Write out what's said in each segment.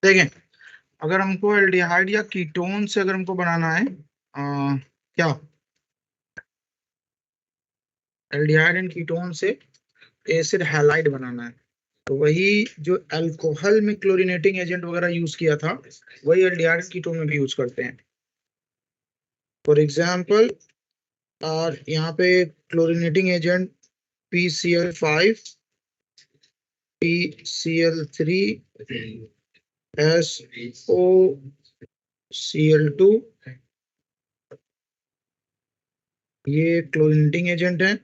देखें, अगर हमको एल्डिहाइड या कीटोन से अगर हमको बनाना है क्या एल्डिहाइड एंड कीटोन से एसिड हैलाइड बनाना है, तो वही जो अल्कोहल में क्लोरीनेटिंग एजेंट वगैरह यूज किया था वही एल्डिहाइड कीटोन में भी यूज करते हैं। फॉर एग्जाम्पल यहाँ पे क्लोरीनेटिंग एजेंट PCl5 PCl3 SOCl2, ये क्लोरीनेटिंग एजेंट है।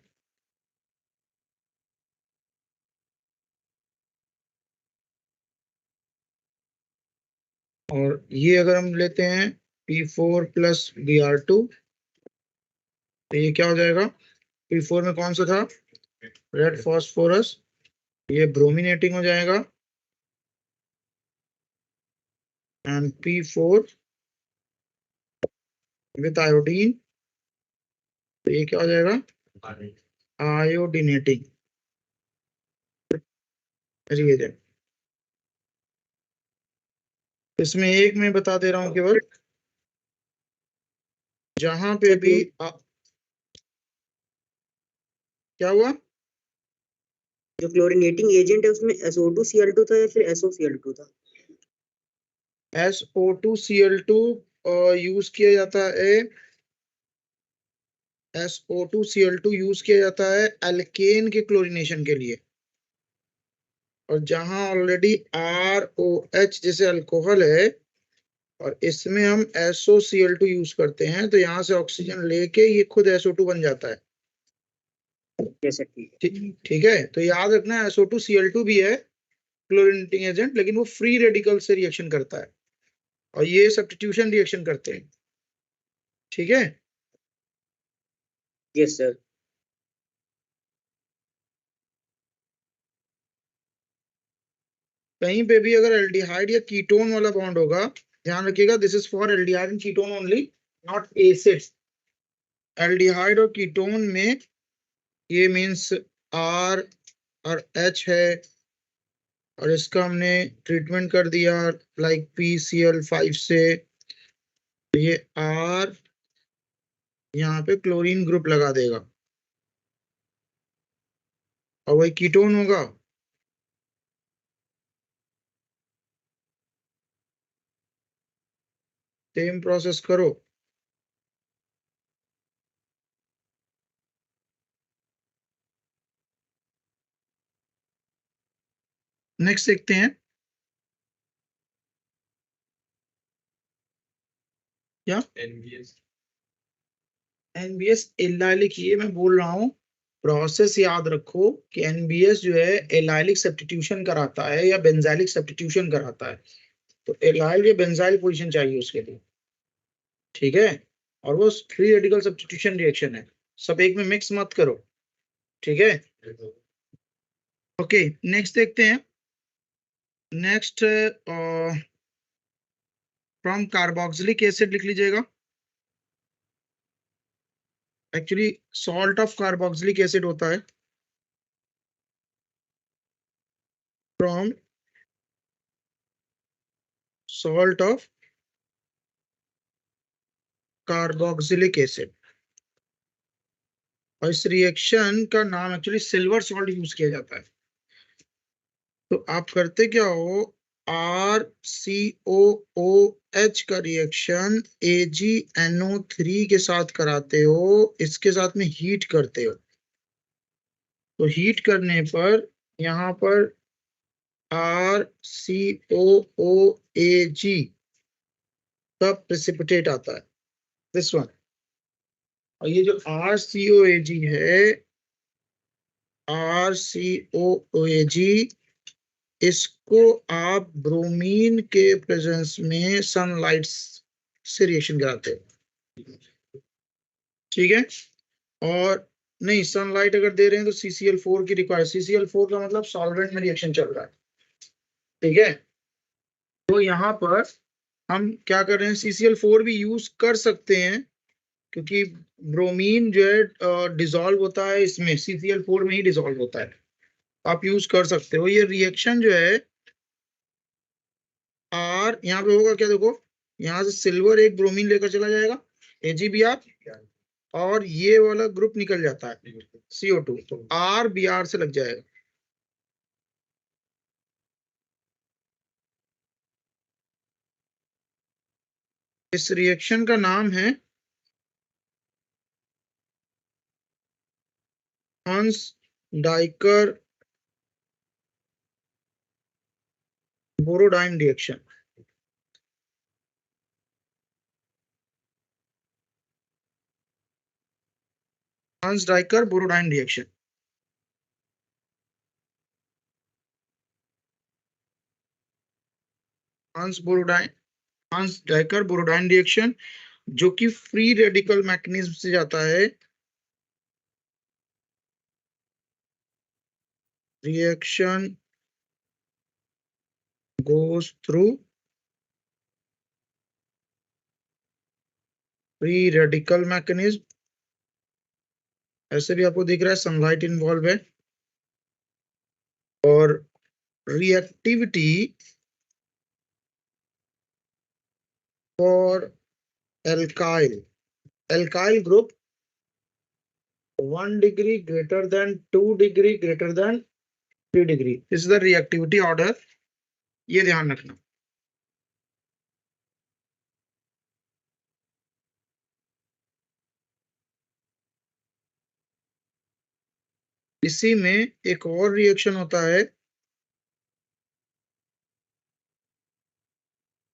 और ये अगर हम लेते हैं P4+Br2, तो ये क्या हो जाएगा? P4 में कौन सा था? रेड फॉस्फोरस, ये ब्रोमिनेटिंग हो जाएगा। एंड P4 विथ आयोडीन, तो ये क्या हो जाएगा? आयोडिनेटिंग रिएजेंट। इसमें एक मैं बता दे रहा हूं केवल, जहां पे भी क्या हुआ? जो क्लोरीनेटिंग एजेंट है उसमें SO2Cl2 था या फिर SOCl2 था? SO2Cl2 यूज किया जाता है। SO2Cl2 यूज किया जाता है एल्केन के क्लोरीनेशन के लिए। और जहां ऑलरेडी ROH जैसे अल्कोहल है और इसमें हम SOCl2 यूज करते हैं, तो यहाँ से ऑक्सीजन लेके ये खुद SO2 बन जाता है। ठीक है, तो याद रखना SO2Cl2 भी है क्लोरीनेटिंग एजेंट, लेकिन वो फ्री रेडिकल से रिएक्शन करता है और ये सब्स्टिट्यूशन रिएक्शन करते हैं। ठीक है। Yes sir. कहीं पे भी अगर एल्डिहाइड या कीटोन वाला बॉन्ड होगा, ध्यान रखिएगा, this is for aldehyde and ketone only, not acids. Aldehyde और कीटोन में ये मीन्स R और H है, और इसका हमने ट्रीटमेंट कर दिया लाइक PCl5 से, तो ये R यहाँ पे क्लोरीन ग्रुप लगा देगा और वही कीटोन होगा। सेम प्रोसेस करो। नेक्स्ट देखते हैं क्या NBS एल्लाइलिक, ये मैं बोल रहा हूँ प्रोसेस याद रखो कि NBS जो है एलाइलिक सब्स्टिट्यूशन कराता है या बेंजाइलिक सब्स्टिट्यूशन कराता है, तो एलाइल या बेंजाइल पोजीशन चाहिए उसके लिए। ठीक है, और वो फ्री रेडिकल सब्स्टिट्यूशन रिएक्शन है, सब एक में मिक्स मत करो। ठीक है, ओके नेक्स्ट देखते हैं। नेक्स्ट फ्रॉम कार्बोक्सिलिक एसिड लिख लीजिएगा। Actually salt of carboxylic acid होता है। From salt of carboxylic acid, और इस रिएक्शन का नाम एक्चुअली सिल्वर सॉल्ट यूज किया जाता है। तो आप करते क्या हो, RCOOH का रिएक्शन AgNO3 के साथ कराते हो, इसके साथ में हीट करते हो। तो हीट करने पर यहाँ पर RCOOAg का प्रेसिपिटेट आता है, दिस वन। और ये जो RCOAg है, RCOAG, इसको आप ब्रोमीन के प्रेजेंस में सनलाइट से रिएक्शन कराते हो। ठीक है, और नहीं, सनलाइट अगर दे रहे हैं तो CCl4 की रिक्वायर, CCl4 का मतलब सॉल्वेंट में रिएक्शन चल रहा है। ठीक है, तो यहाँ पर हम क्या कर रहे हैं, CCl4 भी यूज कर सकते हैं क्योंकि ब्रोमीन जो है डिसॉल्व होता है इसमें, CCl4 में ही डिसॉल्व होता है, आप यूज कर सकते हो। ये रिएक्शन जो है आर यहाँ पे होगा क्या, देखो यहाँ से सिल्वर एक ब्रोमीन लेकर चला जाएगा AgBr, और ये वाला ग्रुप निकल जाता है CO2, तो RBr से लग जाएगा। इस रिएक्शन का नाम है हंस डाइकर बोरोडाइन रिएक्शन। हंस डाइकर बोरोडाइन रिएक्शन। हंस डाइकर बोरोडाइन रिएक्शन, जो कि फ्री रेडिकल मैकेनिज्म से जाता है। Reaction goes through free radical mechanism. ऐसे भी आपको दिख रहा है सनलाइट इन्वॉल्व है। और reactivity for alkyl alkyl group 1 degree greater than 2 degree greater than 3 degree, this is the reactivity order, ये ध्यान रखना। इसी में एक और रिएक्शन होता है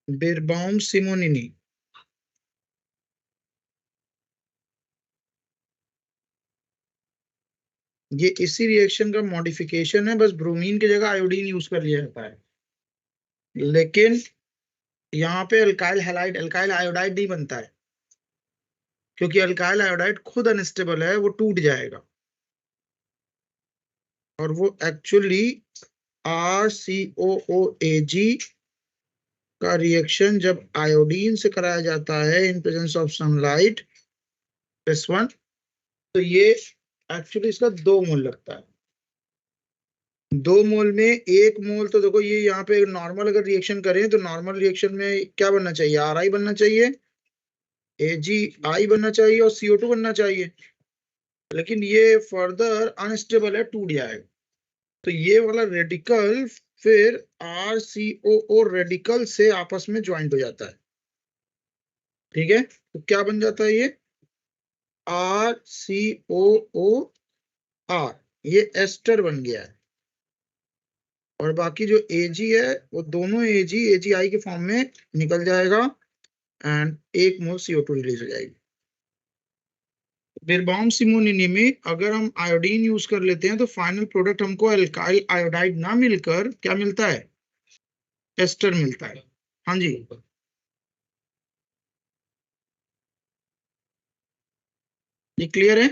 बिरबाउम सिमोनिनी। ये इसी रिएक्शन का मॉडिफिकेशन है, बस ब्रोमीन की जगह आयोडीन यूज कर लिया जाता है। लेकिन यहाँ पे अल्काइल हैलाइड अल्काइल आयोडाइड नहीं बनता है, क्योंकि अल्काइल आयोडाइड खुद अनस्टेबल है, वो टूट जाएगा। और वो एक्चुअली RCOOAg का रिएक्शन जब आयोडीन से कराया जाता है इन प्रेजेंस ऑफ सनलाइट +1, तो ये एक्चुअली इसका 2 मोल लगता है। 2 मोल में 1 मोल, तो देखो ये यहाँ पे नॉर्मल अगर रिएक्शन करें तो नॉर्मल रिएक्शन में क्या बनना चाहिए, RI बनना चाहिए, AgI बनना चाहिए और CO2 बनना चाहिए। लेकिन ये फर्दर अनस्टेबल है, टूट जाएगा। तो ये वाला रेडिकल फिर RCOO रेडिकल से आपस में ज्वाइंट हो जाता है। ठीक है, तो क्या बन जाता है ये RCOOR, ये एस्टर बन गया है। और बाकी जो Ag है वो दोनों AgI के फॉर्म में निकल जाएगा एंड 1 मोल CO2 रिलीज हो जाएगी। बिरबाउम सिमोनिनी में अगर हम आयोडीन यूज कर लेते हैं तो फाइनल प्रोडक्ट हमको अल्काइल आयोडाइड ना मिलकर क्या मिलता है, एस्टर मिलता है। हाँ जी, ये क्लियर है।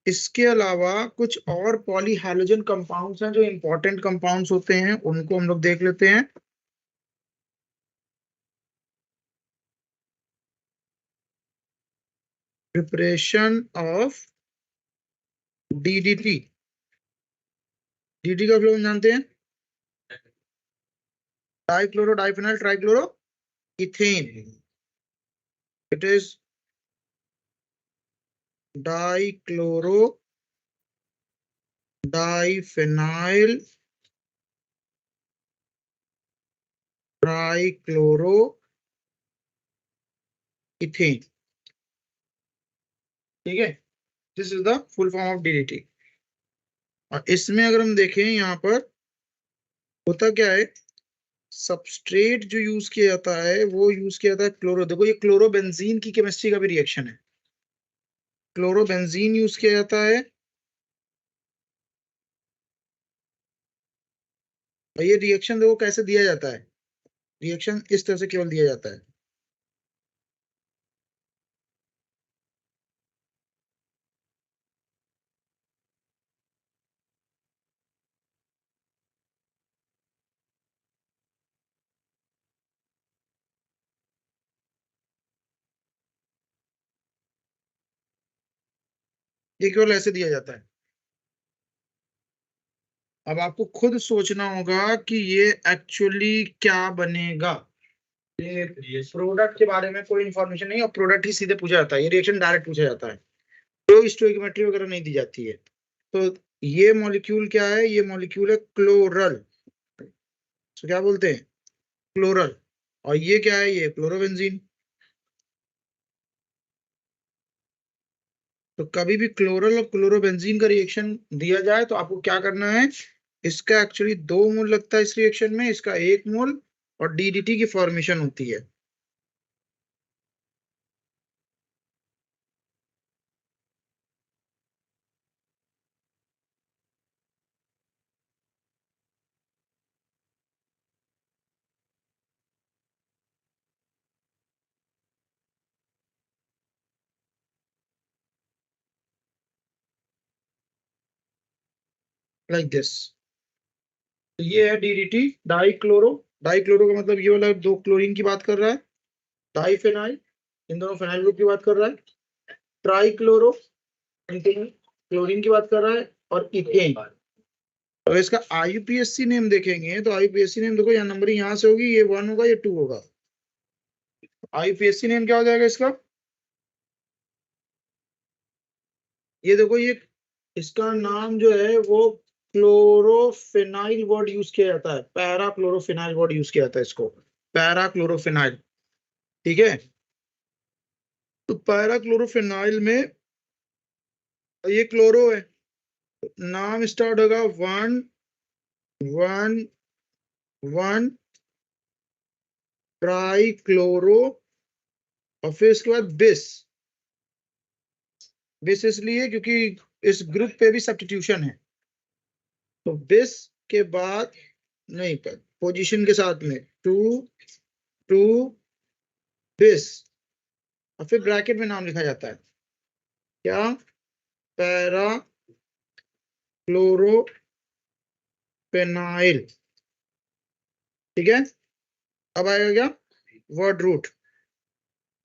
इसके अलावा कुछ और पॉलीहैलोजन कंपाउंड्स हैं जो इंपॉर्टेंट कंपाउंड्स होते हैं, उनको हम लोग देख लेते हैं। Preparation of DDT। DDT का फ्लो जानते हैं, dichloro diphenol trichloro ethane. It is dichloro diphenyl trichloro ethane. ठीक है, this is the full form of DDT। और इसमें अगर हम देखें यहाँ पर होता क्या है, सबस्ट्रेट जो यूज किया जाता है वो यूज किया जाता है क्लोरो, देखो ये क्लोरोबेंजीन की केमिस्ट्री का भी रिएक्शन है। क्लोरोबेंजीन यूज किया जाता है और ये रिएक्शन देखो कैसे दिया जाता है, रिएक्शन इस तरह से केवल दिया जाता है। ये केवल ऐसे दिया जाता है। अब आपको खुद सोचना होगा कि ये एक्चुअली क्या बनेगा। ये प्रोडक्ट के बारे में कोई इंफॉर्मेशन नहीं, और प्रोडक्ट ही सीधे पूछा जाता है, ये रिएक्शन डायरेक्ट पूछा जाता है, तो स्टोइकियोमेट्री वगैरह नहीं दी जाती है। तो ये मॉलिक्यूल क्या है, ये मॉलिक्यूल है क्लोरल, तो क्या बोलते हैं, क्लोरल। और ये क्या है, ये क्लोरोबेंजीन। तो कभी भी क्लोरल और क्लोरोबेंजीन का रिएक्शन दिया जाए तो आपको क्या करना है, इसका एक्चुअली 2 मोल लगता है इस रिएक्शन में, इसका 1 मोल, और डीडीटी की फॉर्मेशन होती है। Like this. तो ये है डीडीटी, डाइक्लोरो। डाइक्लोरो का मतलब ये वाला 2 क्लोरीन की बात कर रहा है, डाइफेनाइल, इन दोनों फेनाइल ग्रुप की बात कर रहा है। ट्राइक्लोरो, क्लोरीन की बात कर रहा है, और इथेन। अगर इसका आईयूपीएससी नेम देखेंगे तो आईयूपीएससी नेम देखो, यहाँ नंबरिंग यहाँ से होगी, ये 1 होगा, ये 2 होगा। आईयूपीएससी नेम क्या हो जाएगा इसका, ये देखो, ये इसका नाम जो है वो क्लोरोफेनाइल वर्ड यूज किया जाता है, पैरा क्लोरोफेनाइल वर्ड यूज किया जाता है इसको, पैरा क्लोरोफेनाइल। ठीक है, तो पैरा क्लोरोफेनाइल में ये क्लोरो है, नाम स्टार्ट होगा 1 1 1 ट्राई क्लोरो, और फिर इसके बाद बिस। बिस इसलिए क्योंकि इस ग्रुप पे भी सब्स्टिट्यूशन है, तो बिस के बाद नहीं, पोजीशन के साथ में 2 2 बिस, और फिर ब्रैकेट में नाम लिखा जाता है क्या, पैरा क्लोरोफेनाइल। ठीक है, अब आएगा क्या, वर्ड रूट।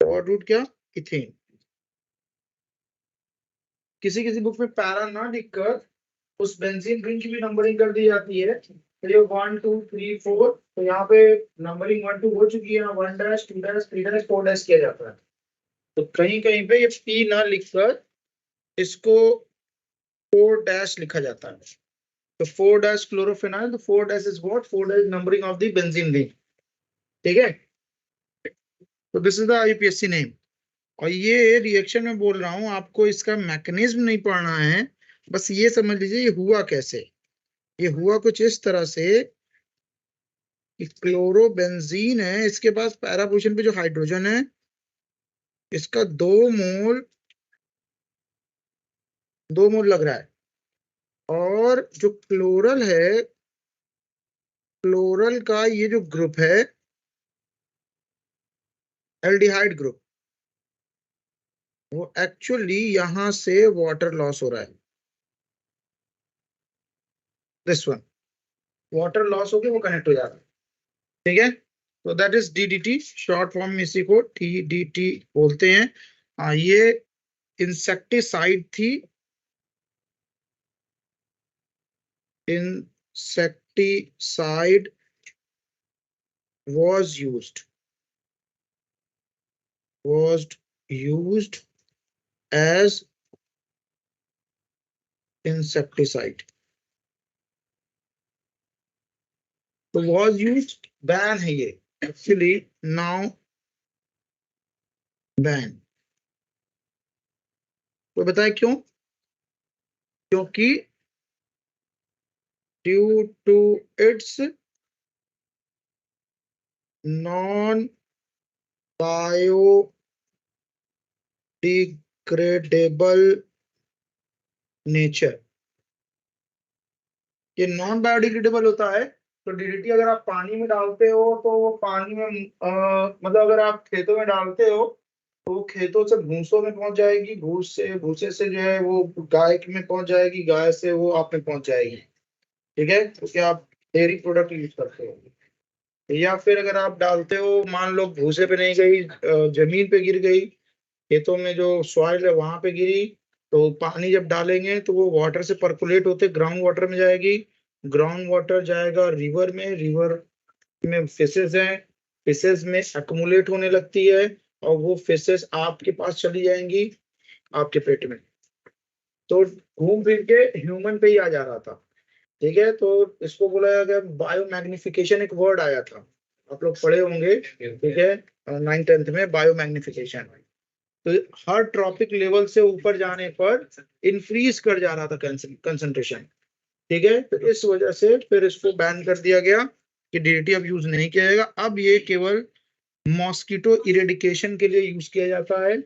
वर्ड रूट क्या, इथेन। किसी किसी बुक में पैरा ना लिखकर उस बेंजीन रिंग की भी नंबरिंग कर दी जाती है, तो ये 1 2 3 4, तो यहाँ पे नंबरिंग 1 2 हो चुकी है, 1 डैश 2 डैश 3 डैश 4 डैश किया जाता है। तो कहीं कहीं पे ये पी ना लिखकर इसको 4 डैश लिखा जाता है, तो 4 डैश क्लोरोफेनाइल, तो 4 dash is what, 4 dash numbering of the benzene ring. ठीक है, तो दिस इज द आईयूपीएससी नेम। और ये रिएक्शन में बोल रहा हूं, आपको इसका मैकेनिज्म नहीं पढ़ना है, बस ये समझ लीजिए ये हुआ कैसे। ये हुआ कुछ इस तरह से कि क्लोरोबेंजीन है, इसके पास पैरा पोजीशन पे जो हाइड्रोजन है, इसका 2 मोल लग रहा है, और जो क्लोरल है, क्लोरल का ये जो ग्रुप है, एल्डिहाइड ग्रुप, वो एक्चुअली यहां से वाटर लॉस हो रहा है, दिस वन, वाटर लॉस होके वो कनेक्ट हो जाता है। ठीक है, तो that is DDT, short form में इसी को टीडीटी बोलते हैं। ये इंसेक्टिसाइड थी, insecticide was used as insecticide। तो was used बैन है ये, एक्चुअली नाउ बैन। तो बताए क्यों, क्योंकि due to its non biodegradable nature. ये नॉन बायोडिग्रेडेबल होता है, तो डीडीटी अगर आप पानी में डालते हो तो वो पानी में मतलब अगर आप खेतों में डालते हो तो वो खेतों से भूसों में पहुंच जाएगी, भूसे से जो है वो गाय में पहुंच जाएगी, गाय से वो आप में पहुंच जाएगी। ठीक है, क्योंकि आप डेयरी प्रोडक्ट यूज करते हो। या फिर अगर आप डालते हो, मान लो भूसे पे नहीं गई, जमीन पे गिर गई, खेतों में जो सॉइल है वहां पे गिरी, तो पानी जब डालेंगे तो वो वाटर से परकुलेट होते ग्राउंड वाटर में जाएगी, ग्राउंड वाटर जाएगा रिवर में फिशेज हैं, फिशेज में एक्युमुलेट होने लगती है और वो फिशेज आपके पास चली जाएंगी आपके पेट में। तो घूम फिर के ह्यूमन पे ही आ जा रहा था। ठीक है, तो इसको बोला गया बायोमैग्निफिकेशन, एक वर्ड आया था, आप लोग पढ़े होंगे। ठीक है, 9th-10th में बायोमैग्निफिकेशन। तो हर ट्रॉपिक लेवल से ऊपर जाने पर इंक्रीज कर जा रहा था कंसंट्रेशन। ठीक है, तो इस वजह से फिर इसको बैन कर दिया गया कि डीडीटी अब यूज नहीं किया जाएगा। अब ये केवल मॉस्किटो इरेडिकेशन के लिए यूज किया जाता है।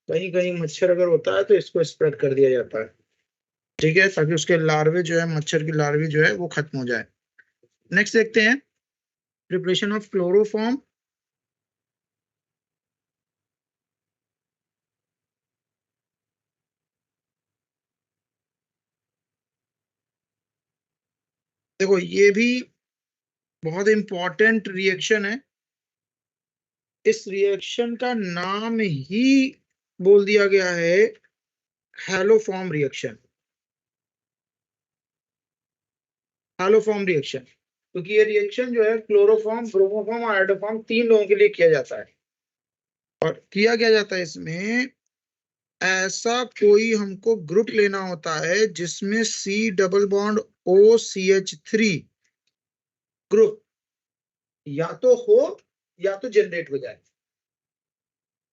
कहीं कहीं मच्छर अगर होता है तो इसको स्प्रेड कर दिया जाता है। ठीक है, ताकि उसके लार्वे जो है, मच्छर की लार्वे जो है वो खत्म हो जाए। नेक्स्ट देखते हैं प्रिपरेशन ऑफ क्लोरोफॉर्म। देखो ये भी बहुत इंपॉर्टेंट रिएक्शन है। इस रिएक्शन का नाम ही बोल दिया गया है हैलोफॉर्म रिएक्शन। हैलोफॉर्म रिएक्शन क्योंकि ये रिएक्शन जो है क्लोरोफॉर्म, ब्रोमोफॉर्म और आयोडोफॉर्म 3 लोगों के लिए किया जाता है। और किया क्या जाता है इसमें, ऐसा कोई हमको ग्रुप लेना होता है जिसमें C double bond OCH3 group या तो हो या तो जनरेट हो जाए।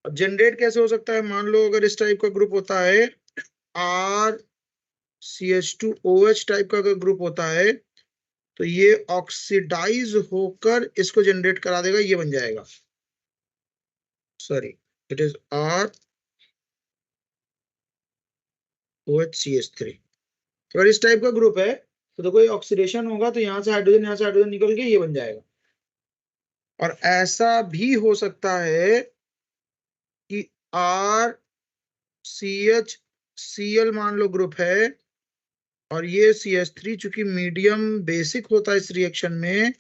अब जनरेट कैसे हो सकता है, मान लो अगर इस टाइप का ग्रुप होता है, RCH2OH टाइप का अगर ग्रुप होता है तो ये ऑक्सीडाइज होकर इसको जनरेट करा देगा, ये बन जाएगा, सॉरी इट इज ROHCH3। अगर इस टाइप का ग्रुप है तो कोई ऑक्सीडेशन होगा तो यहाँ से हाइड्रोजन निकल के ये बन जाएगा। और ऐसा भी हो सकता है कि RCHCl मान लो ग्रुप है और ये CH3 चूंकि मीडियम बेसिक होता है इस रिएक्शन में,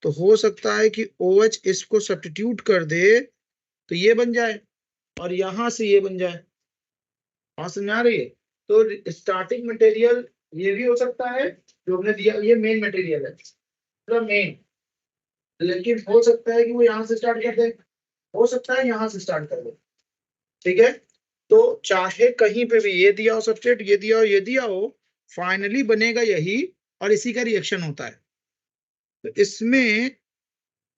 तो हो सकता है कि OH इसको सब्स्टिट्यूट कर दे तो ये बन जाए और यहां से ये बन जाए। हाँ, समझ आ रही है। तो स्टार्टिंग मटेरियल ये भी हो सकता है जो हमने दिया, ये मेन मटेरियल है मेन, लेकिन हो सकता है कि वो यहाँ से स्टार्ट कर दे, हो सकता है यहाँ से स्टार्ट कर दे। ठीक है, तो चाहे कहीं पे भी ये दिया हो सबस्ट्रेट, ये दिया हो, ये दिया हो, फाइनली बनेगा यही और इसी का रिएक्शन होता है। तो इसमें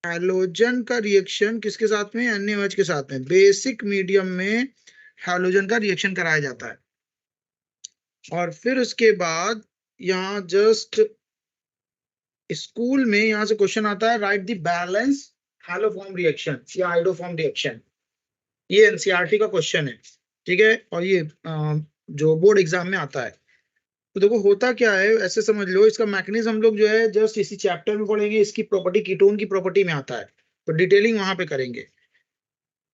हैलोजन का रिएक्शन किसके साथ में, NaOH के साथ में, बेसिक मीडियम में हैलोजन का रिएक्शन कराया जाता है। और फिर उसके बाद यहाँ जस्ट स्कूल में यहाँ से क्वेश्चन आता है, right the balance haloform reaction या आइडोफॉर्म रिएक्शन। ये एनसीईआरटी का क्वेश्चन है। ठीक है, और ये जो बोर्ड एग्जाम में आता है। तो देखो होता क्या है, ऐसे समझ लो, इसका मैकेनिज्म हम लोग जो है जस्ट इसी चैप्टर में पढ़ेंगे, इसकी प्रॉपर्टी कीटोन की प्रॉपर्टी में आता है, तो डिटेलिंग वहां पे करेंगे।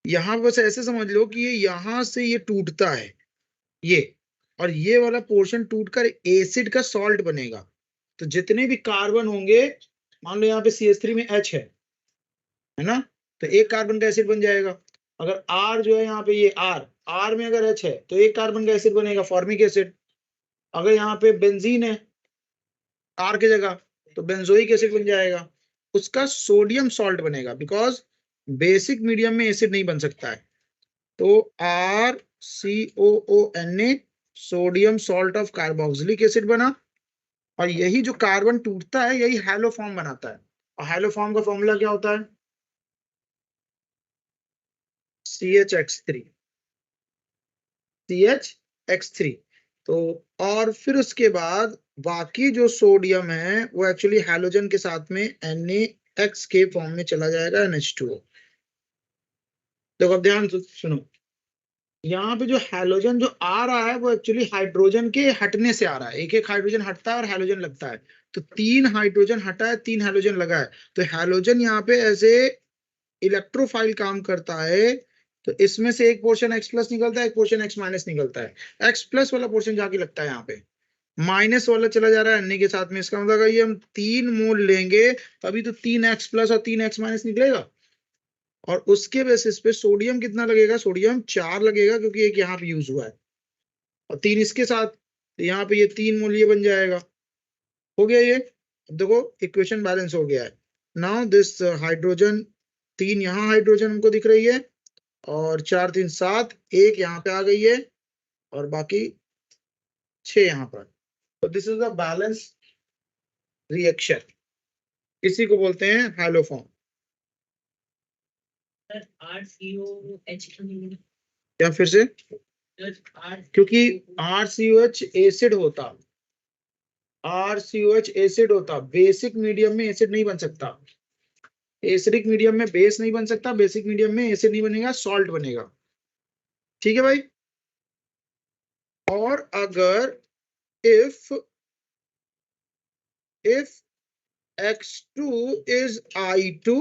यहाँ बस ऐसे समझ लो कि ये यहाँ से ये टूटता है ये, और ये वाला पोर्शन टूटकर एसिड का सॉल्ट बनेगा। तो जितने भी कार्बन होंगे, मान लो यहाँ पे CH3 में H है ना, तो एक कार्बन का एसिड बन जाएगा। अगर R जो है यहाँ पे ये R में अगर H है तो एक कार्बन का एसिड बनेगा, फॉर्मिक एसिड। अगर यहाँ पे बेंजीन है R की जगह तो बेंजोइक एसिड बन जाएगा, उसका सोडियम सॉल्ट बनेगा, बिकॉज बेसिक मीडियम में एसिड नहीं बन सकता है। तो RCOONA sodium salt of carboxylic acid बना, और यही जो कार्बन टूटता है यही हैलोफॉर्म बनाता है। और हैलोफॉर्म का फॉर्मूला क्या होता है, CHX3। तो और फिर उसके बाद बाकी जो सोडियम है वो एक्चुअली हैलोजन के साथ में NaX के फॉर्म में चला जाएगा, NH2O। तो अब ध्यान से सुनो, यहाँ पे जो हैलोजन जो आ रहा है वो एक्चुअली हाइड्रोजन के हटने से आ रहा है, एक एक हाइड्रोजन हटता है और हैलोजन लगता है। तो 3 हाइड्रोजन हटा है, 3 हैलोजन लगा है, तो हैलोजन यहाँ पे ऐसे इलेक्ट्रोफाइल काम करता है। तो इसमें से एक पोर्शन X+ निकलता है, एक पोर्शन X- निकलता है। X+ वाला पोर्शन जाके लगता है यहाँ पे, माइनस वाला चला जा रहा है Na के साथ में। इसका मतलब ये हम 3 मोल लेंगे तभी तो 3X+ और 3X- निकलेगा। और उसके बेसिस पे सोडियम कितना लगेगा, सोडियम 4 लगेगा क्योंकि एक यहाँ पे यूज हुआ है और 3 इसके साथ, तो यहाँ पे ये 3 मोल ये बन जाएगा। हो गया ये। देखो इक्वेशन बैलेंस हो गया है। नाउ दिस हाइड्रोजन 3 यहाँ हाइड्रोजन हमको दिख रही है और 4 3 7, एक यहाँ पे आ गई है और बाकी 6 यहाँ पर। तो this is the balance reaction, इसी को बोलते हैं हैलोफॉर्म। क्या फिर से? क्योंकि RCOH एसिड होता, RCOH एसिड होता, बेसिक मीडियम में एसिड नहीं बन सकता। एसिडिक मीडियम में बेस नहीं बन सकता, बेसिक मीडियम में एसिड नहीं बनेगा, सॉल्ट बनेगा। ठीक है भाई। और अगर if X2 is I2,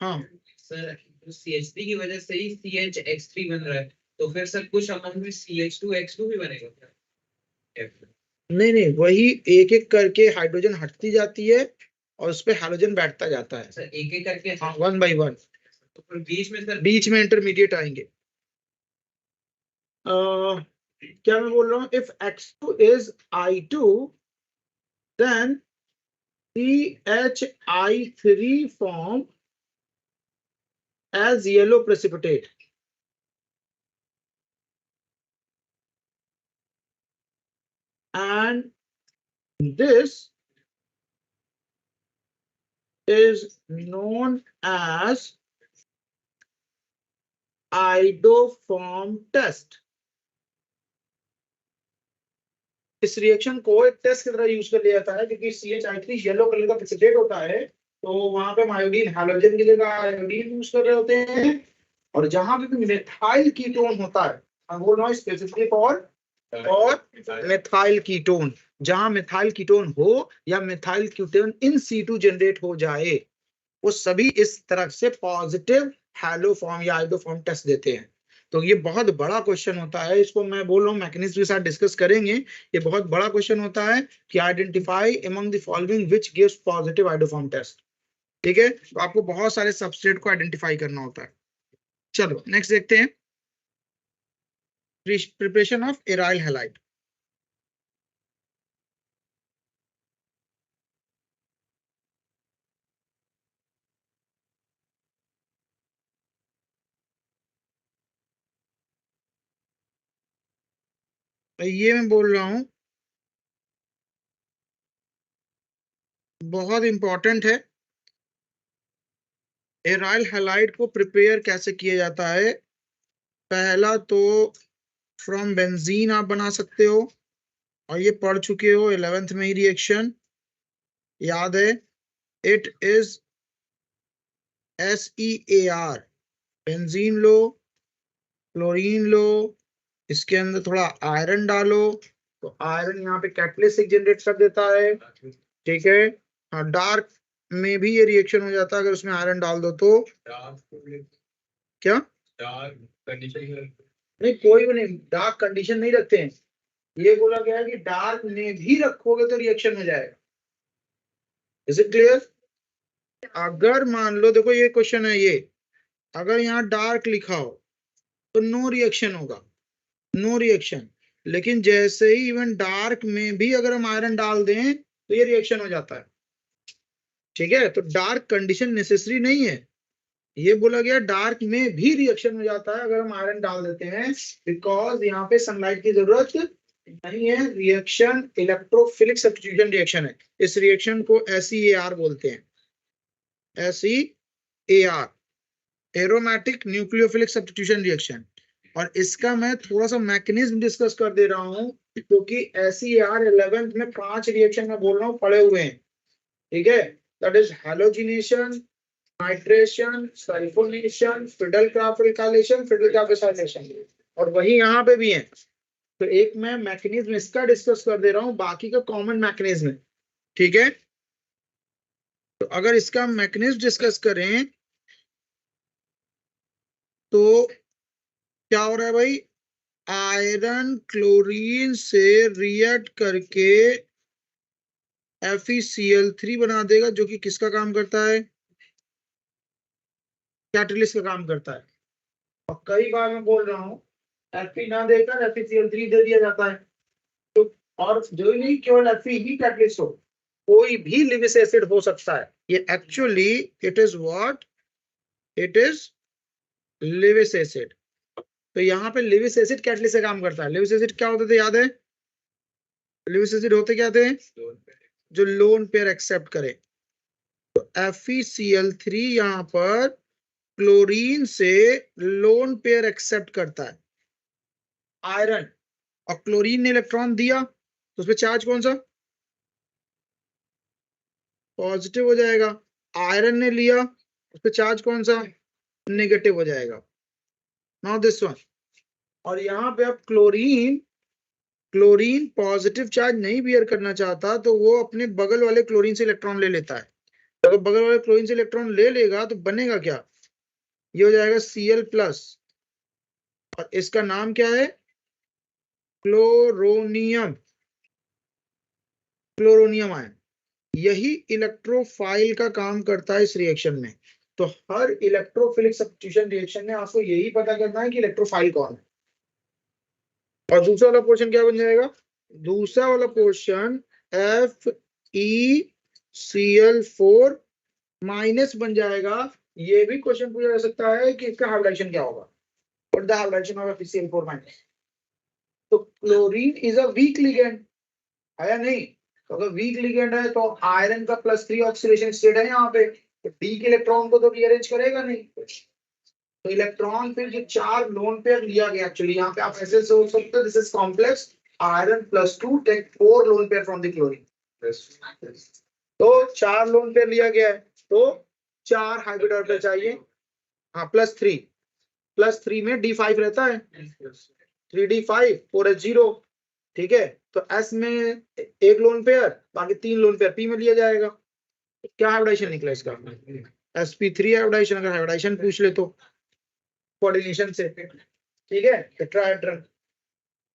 हाँ सर CH3 की वजह से ही CHX3 बन रहा है, तो फिर सर कुछ अमाउंट में CH2X2 भी बनेगा क्या? नहीं नहीं, वही एक एक करके हाइड्रोजन हटती जाती है और उस पे हाइड्रोजन बैठता जाता है। सर एक एक करके, हाँ, 1 by 1। तो फिर बीच में सर, बीच में इंटरमीडिएट आएंगे। क्या मैं बोल रहा हूँ? If X2 is I2, then CHI3 form as yellow precipitate. And this is known as iodoform test. इस रिएक्शन को एक टेस्ट की तरह यूज कर लिया जाता है, क्योंकि CHI3 येलो कलर का प्रेसिपिटेट होता है, तो वहां पे आयोडीन हैलोजन की जगह आयोडीन यूज कर रहे होते हैं। और जहां पे भी मिथाइल कीटोन होता है, मैं बोल रहा हूँ स्पेसिफिकली और मिथाइल कीटोन, जहां मिथाइल कीटोन हो या मिथाइल कीटोन इन C2 जनरेट हो जाए, वो सभी इस तरह से पॉजिटिव हैलोफॉर्म या आयोडोफॉर्म टेस्ट देते हैं। तो ये बहुत बड़ा क्वेश्चन होता है, इसको मैं बोल रहा हूँ मैकेनिज्म के साथ डिस्कस करेंगे। ये बहुत बड़ा क्वेश्चन होता है कि identify among the following which gives positive iodoform test. ठीक है, तो आपको बहुत सारे सबस्ट्रेट को आइडेंटिफाई करना होता है। चलो नेक्स्ट देखते हैं, प्रिपरेशन ऑफ एराइल हैलाइड। तो ये मैं बोल रहा हूँ बहुत इंपॉर्टेंट है। एराइल हैलाइड को प्रिपेयर कैसे किया जाता है? पहला तो फ्रॉम बेंजीन आप बना सकते हो, और ये पढ़ चुके हो 11th में ही रिएक्शन, याद है। इट इज SEAR, बेंजीन लो, क्लोरीन लो, इसके अंदर थोड़ा आयरन डालो, तो आयरन यहाँ पे कैटलिस्ट जनरेट कर देता है। ठीक है, हाँ, डार्क में भी ये रिएक्शन हो जाता है अगर उसमें आयरन डाल दो तो। क्या डार्क कंडीशन? नहीं, कोई भी नहीं, डार्क कंडीशन नहीं रखते हैं। ये बोला गया है कि डार्क में भी रखोगे तो रिएक्शन हो जाएगा। Is it clear? अगर मान लो, देखो ये क्वेश्चन है, ये अगर यहाँ डार्क लिखा हो तो नो रिएक्शन होगा, नो रिएक्शन। लेकिन जैसे ही इवन डार्क में भी अगर हम आयरन डाल दें तो ये रिएक्शन हो जाता है। ठीक है, तो डार्क कंडीशन नेसेसरी नहीं है, ये बोला गया डार्क में भी रिएक्शन हो जाता है अगर हम आयरन डाल देते हैं, बिकॉज यहाँ पे सनलाइट की जरूरत नहीं है। रिएक्शन इलेक्ट्रोफिलिक सब्स्टिट्यूशन रिएक्शन है। इस रिएक्शन को SEAR बोलते हैं, SEAR, aromatic nucleophilic substitution reaction. और इसका मैं थोड़ा सा मैकेनिज्म डिस्कस कर दे रहा हूँ, क्योंकि SEAR 11th में 5 रिएक्शन में बोल रहा हूँ पड़े हुए हैं। ठीक है, that is halogenation, nitration, sulphonation, Friedel Crafts alkylation, Friedel Crafts acylation, और वही यहाँ पे भी है। तो एक मैं मैकेनिज्म इसका डिस्कस कर दे रहा हूँ, बाकी का कॉमन मैकेनिज्म है। ठीक है, तो अगर इसका मैकेनिज्म डिस्कस करें तो क्या हो रहा है भाई? आयरन क्लोरीन से रिएक्ट करके FeCl3 बना देगा, जो कि किसका काम करता है? कैटलिस्ट का काम करता है। और कई बार मैं बोल रहा हूँ Fe ना देकर FeCl3 दे दिया जाता है, तो और जो नहीं केवल Fe ही कैटलिस्ट हो, कोई भी लिविस एसिड हो सकता है। ये actually it is what, it is Lewis acid. तो यहाँ पे लिविस एसिड कैटलिस्ट से काम करता है। लिविस एसिड क्या होते थे याद है? लिविस एसिड होते क्या थे? जो लोन पेयर एक्सेप्ट करे। तो FeCl3 यहाँ पर क्लोरीन से लोन पेयर एक्सेप्ट करता है आयरन, और क्लोरीन ने इलेक्ट्रॉन दिया तो उसमें चार्ज कौन सा? पॉजिटिव हो जाएगा। आयरन ने लिया उस पर चार्ज कौन सा? नेगेटिव हो जाएगा। नाउ दिस वन, और यहाँ पे अब क्लोरीन, क्लोरीन पॉजिटिव चार्ज नहीं बियर करना चाहता तो वो अपने बगल वाले क्लोरीन से इलेक्ट्रॉन ले लेता है। तो अगर बगल वाले क्लोरीन से इलेक्ट्रॉन ले लेगा तो बनेगा क्या? ये हो जाएगा Cl+, और इसका नाम क्या है? Chloronium, chloronium ion. यही इलेक्ट्रोफाइल का काम करता है इस रिएक्शन में। तो हर इलेक्ट्रोफिलिक सब्स्टिट्यूशन रिएक्शन में आपको यही पता करना है कि इलेक्ट्रोफाइल कौन है। और दूसरा वाला पोर्शन क्या बन जाएगा? दूसरा वाला पोर्शन FeCl4 माइनस बन जाएगा। ये भी क्वेश्चन पूछा जा सकता है कि इसका हाइब्रिडाइजेशन क्या होगा, what the hybridization of FeCl4 minus. तो chlorine is a weak ligand है या नहीं? तो अगर वीक लिगेंड है तो आयरन का +3 ऑक्सीडेशन स्टेट है यहाँ पे, तो डी के इलेक्ट्रॉन को तो रीअरेंज करेगा नहीं। तो इलेक्ट्रॉन फिर जो 4 लोन पेयर लिया गया, एक्चुअली यहाँ पे आप ऐसे सोच सकते हो, this is complex iron +2 take 4 lone pair from the chlorine. तो 4 लोन पेयर लिया गया है, तो 4 हाइब्रिड ऑर्बिटल चाहिए। हाँ +3 में D5 रहता है, 3D5 4S0, ठीक है। तो S में एक लोन पेयर, बाकी 3 लोन पेयर P में लिया जाएगा। क्या हाइब्रिडाइजेशन निकला इसका? sp3 hybridisation. अगर हाइब्रिडाइजेशन पूछ ले तो कोऑर्डिनेशन से, ठीक है। टेट्राहेड्रल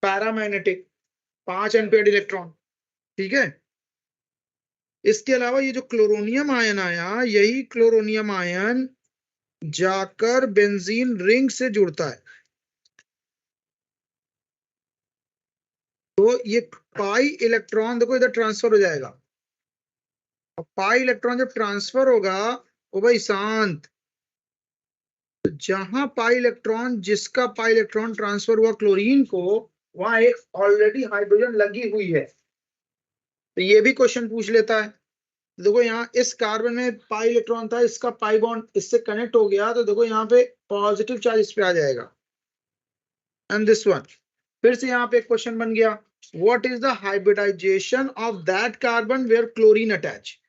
पैरामैग्नेटिक 5 अनपेयर्ड इलेक्ट्रॉन, ठीक है। इसके अलावा ये जो क्लोरोनियम आयन आया, यही क्लोरोनियम आयन जाकर बेंजीन रिंग से जुड़ता है। तो ये पाई इलेक्ट्रॉन देखो इधर ट्रांसफर हो जाएगा, और पाई इलेक्ट्रॉन जब ट्रांसफर होगा वो भाई शांत, तो जहां पाई इलेक्ट्रॉन, जिसका पाई इलेक्ट्रॉन ट्रांसफर हुआ क्लोरीन को, वहां एक ऑलरेडी हाइड्रोजन लगी हुई है। तो ये भी क्वेश्चन पूछ लेता है। देखो यहाँ इस कार्बन में पाई इलेक्ट्रॉन था, इसका पाई बॉन्ड इससे कनेक्ट हो गया, तो देखो यहाँ पे पॉजिटिव चार्ज इस पे आ जाएगा। एंड दिस वन, फिर से यहाँ पे एक क्वेश्चन बन गया, what is the hybridization of that carbon where chlorine attach?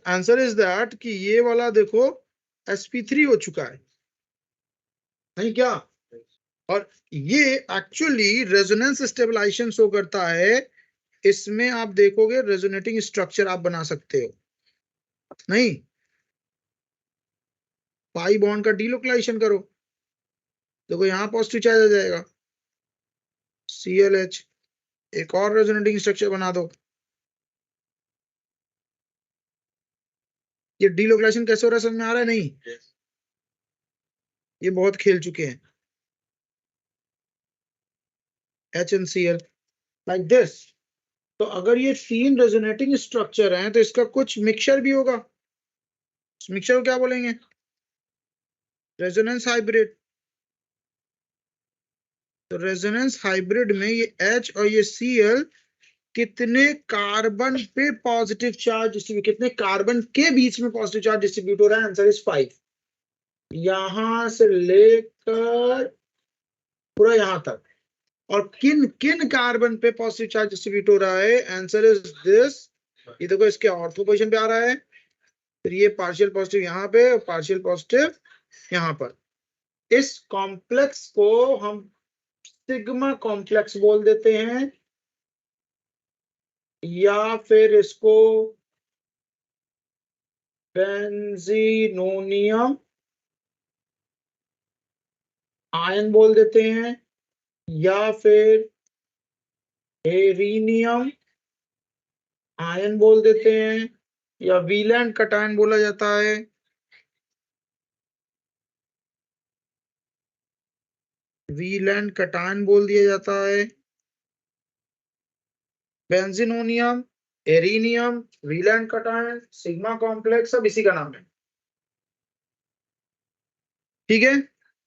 Answer is that कि ये वाला देखो sp3 हो चुका है, नहीं क्या? और ये एक्चुअली रेजोनेंस स्टेबलाइजेशन शो करता है। इसमें आप देखोगे रेजोनेटिंग स्ट्रक्चर आप बना सकते हो, नहीं? पाई बॉन्ड का डीलोकलाइजेशन करो, देखो यहाँ पॉजिटिव चार्ज आ जाएगा, ClH, एक और रेजोनेटिंग स्ट्रक्चर बना दो। ये डीलोकलाइजेशन कैसे हो रहा है समझ में आ रहा है? नहीं, ये बहुत खेल चुके हैं। HNCl like this. तो अगर ये 3 रेजोनेटिंग स्ट्रक्चर हैं तो इसका कुछ मिक्सचर भी होगा। मिक्सचर को क्या बोलेंगे? Resonance hybrid. तो रेजोनेंस हाइब्रिड में ये H और ये Cl कितने कार्बन पे पॉजिटिव चार्ज डिस्ट्रीब्यूट, कितने कार्बन के बीच में पॉजिटिव चार्ज डिस्ट्रीब्यूट हो रहा है? Answer is 5। यहां से लेकर पूरा यहां तक, और किन किन कार्बन पे पॉजिटिव चार्ज डिस्ट्रीब्यूट हो रहा है? Answer is this. ये देखो इसके ऑर्थो पोजीशन पे आ रहा है, फिर ये पार्शियल पॉजिटिव यहाँ पे और पार्शियल पॉजिटिव यहाँ पर। इस कॉम्प्लेक्स को हम सिग्मा कॉम्प्लेक्स बोल देते हैं, या फिर इसको बेंजीनोनियम आयन बोल देते हैं, या फिर हेरीनियम आयन बोल देते हैं, या वीलैंड कटायन बोला जाता है। वीलैंड कटायन बोल दिया जाता है। बेंजीनोनियम एरिनियम, वेलेंट कटायन, सिग्मा कॉम्प्लेक्स, सब इसी का नाम है। ठीक है,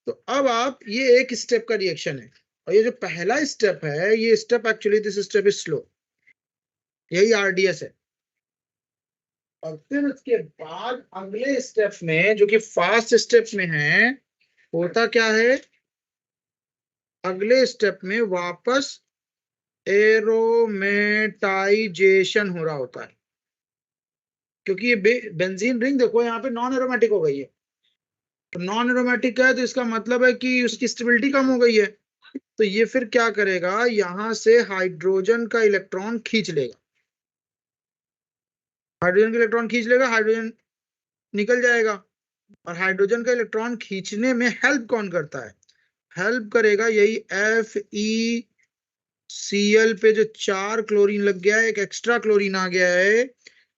तो अब आप ये एक स्टेप का रिएक्शन है, और ये जो पहला स्टेप है, ये step actually this step is slow, यही आरडीएस है। और फिर उसके बाद अगले स्टेप में, जो कि फास्ट स्टेप में है, होता क्या है, अगले स्टेप में वापस एरोमेटाइजेशन हो रहा होता है, क्योंकि ये बेंजीन रिंग देखो यहाँ पे नॉन एरोमेटिक हो गई है। तो नॉन एरोमेटिक है तो इसका मतलब है कि उसकी स्टेबिलिटी कम हो गई है। तो ये फिर क्या करेगा, यहां से हाइड्रोजन का इलेक्ट्रॉन खींच लेगा, हाइड्रोजन का इलेक्ट्रॉन खींच लेगा, हाइड्रोजन निकल जाएगा। और हाइड्रोजन का इलेक्ट्रॉन खींचने में हेल्प कौन करता है, हेल्प करेगा यही FeCl पे जो 4 क्लोरीन लग गया है, एक एक्स्ट्रा क्लोरीन आ गया है,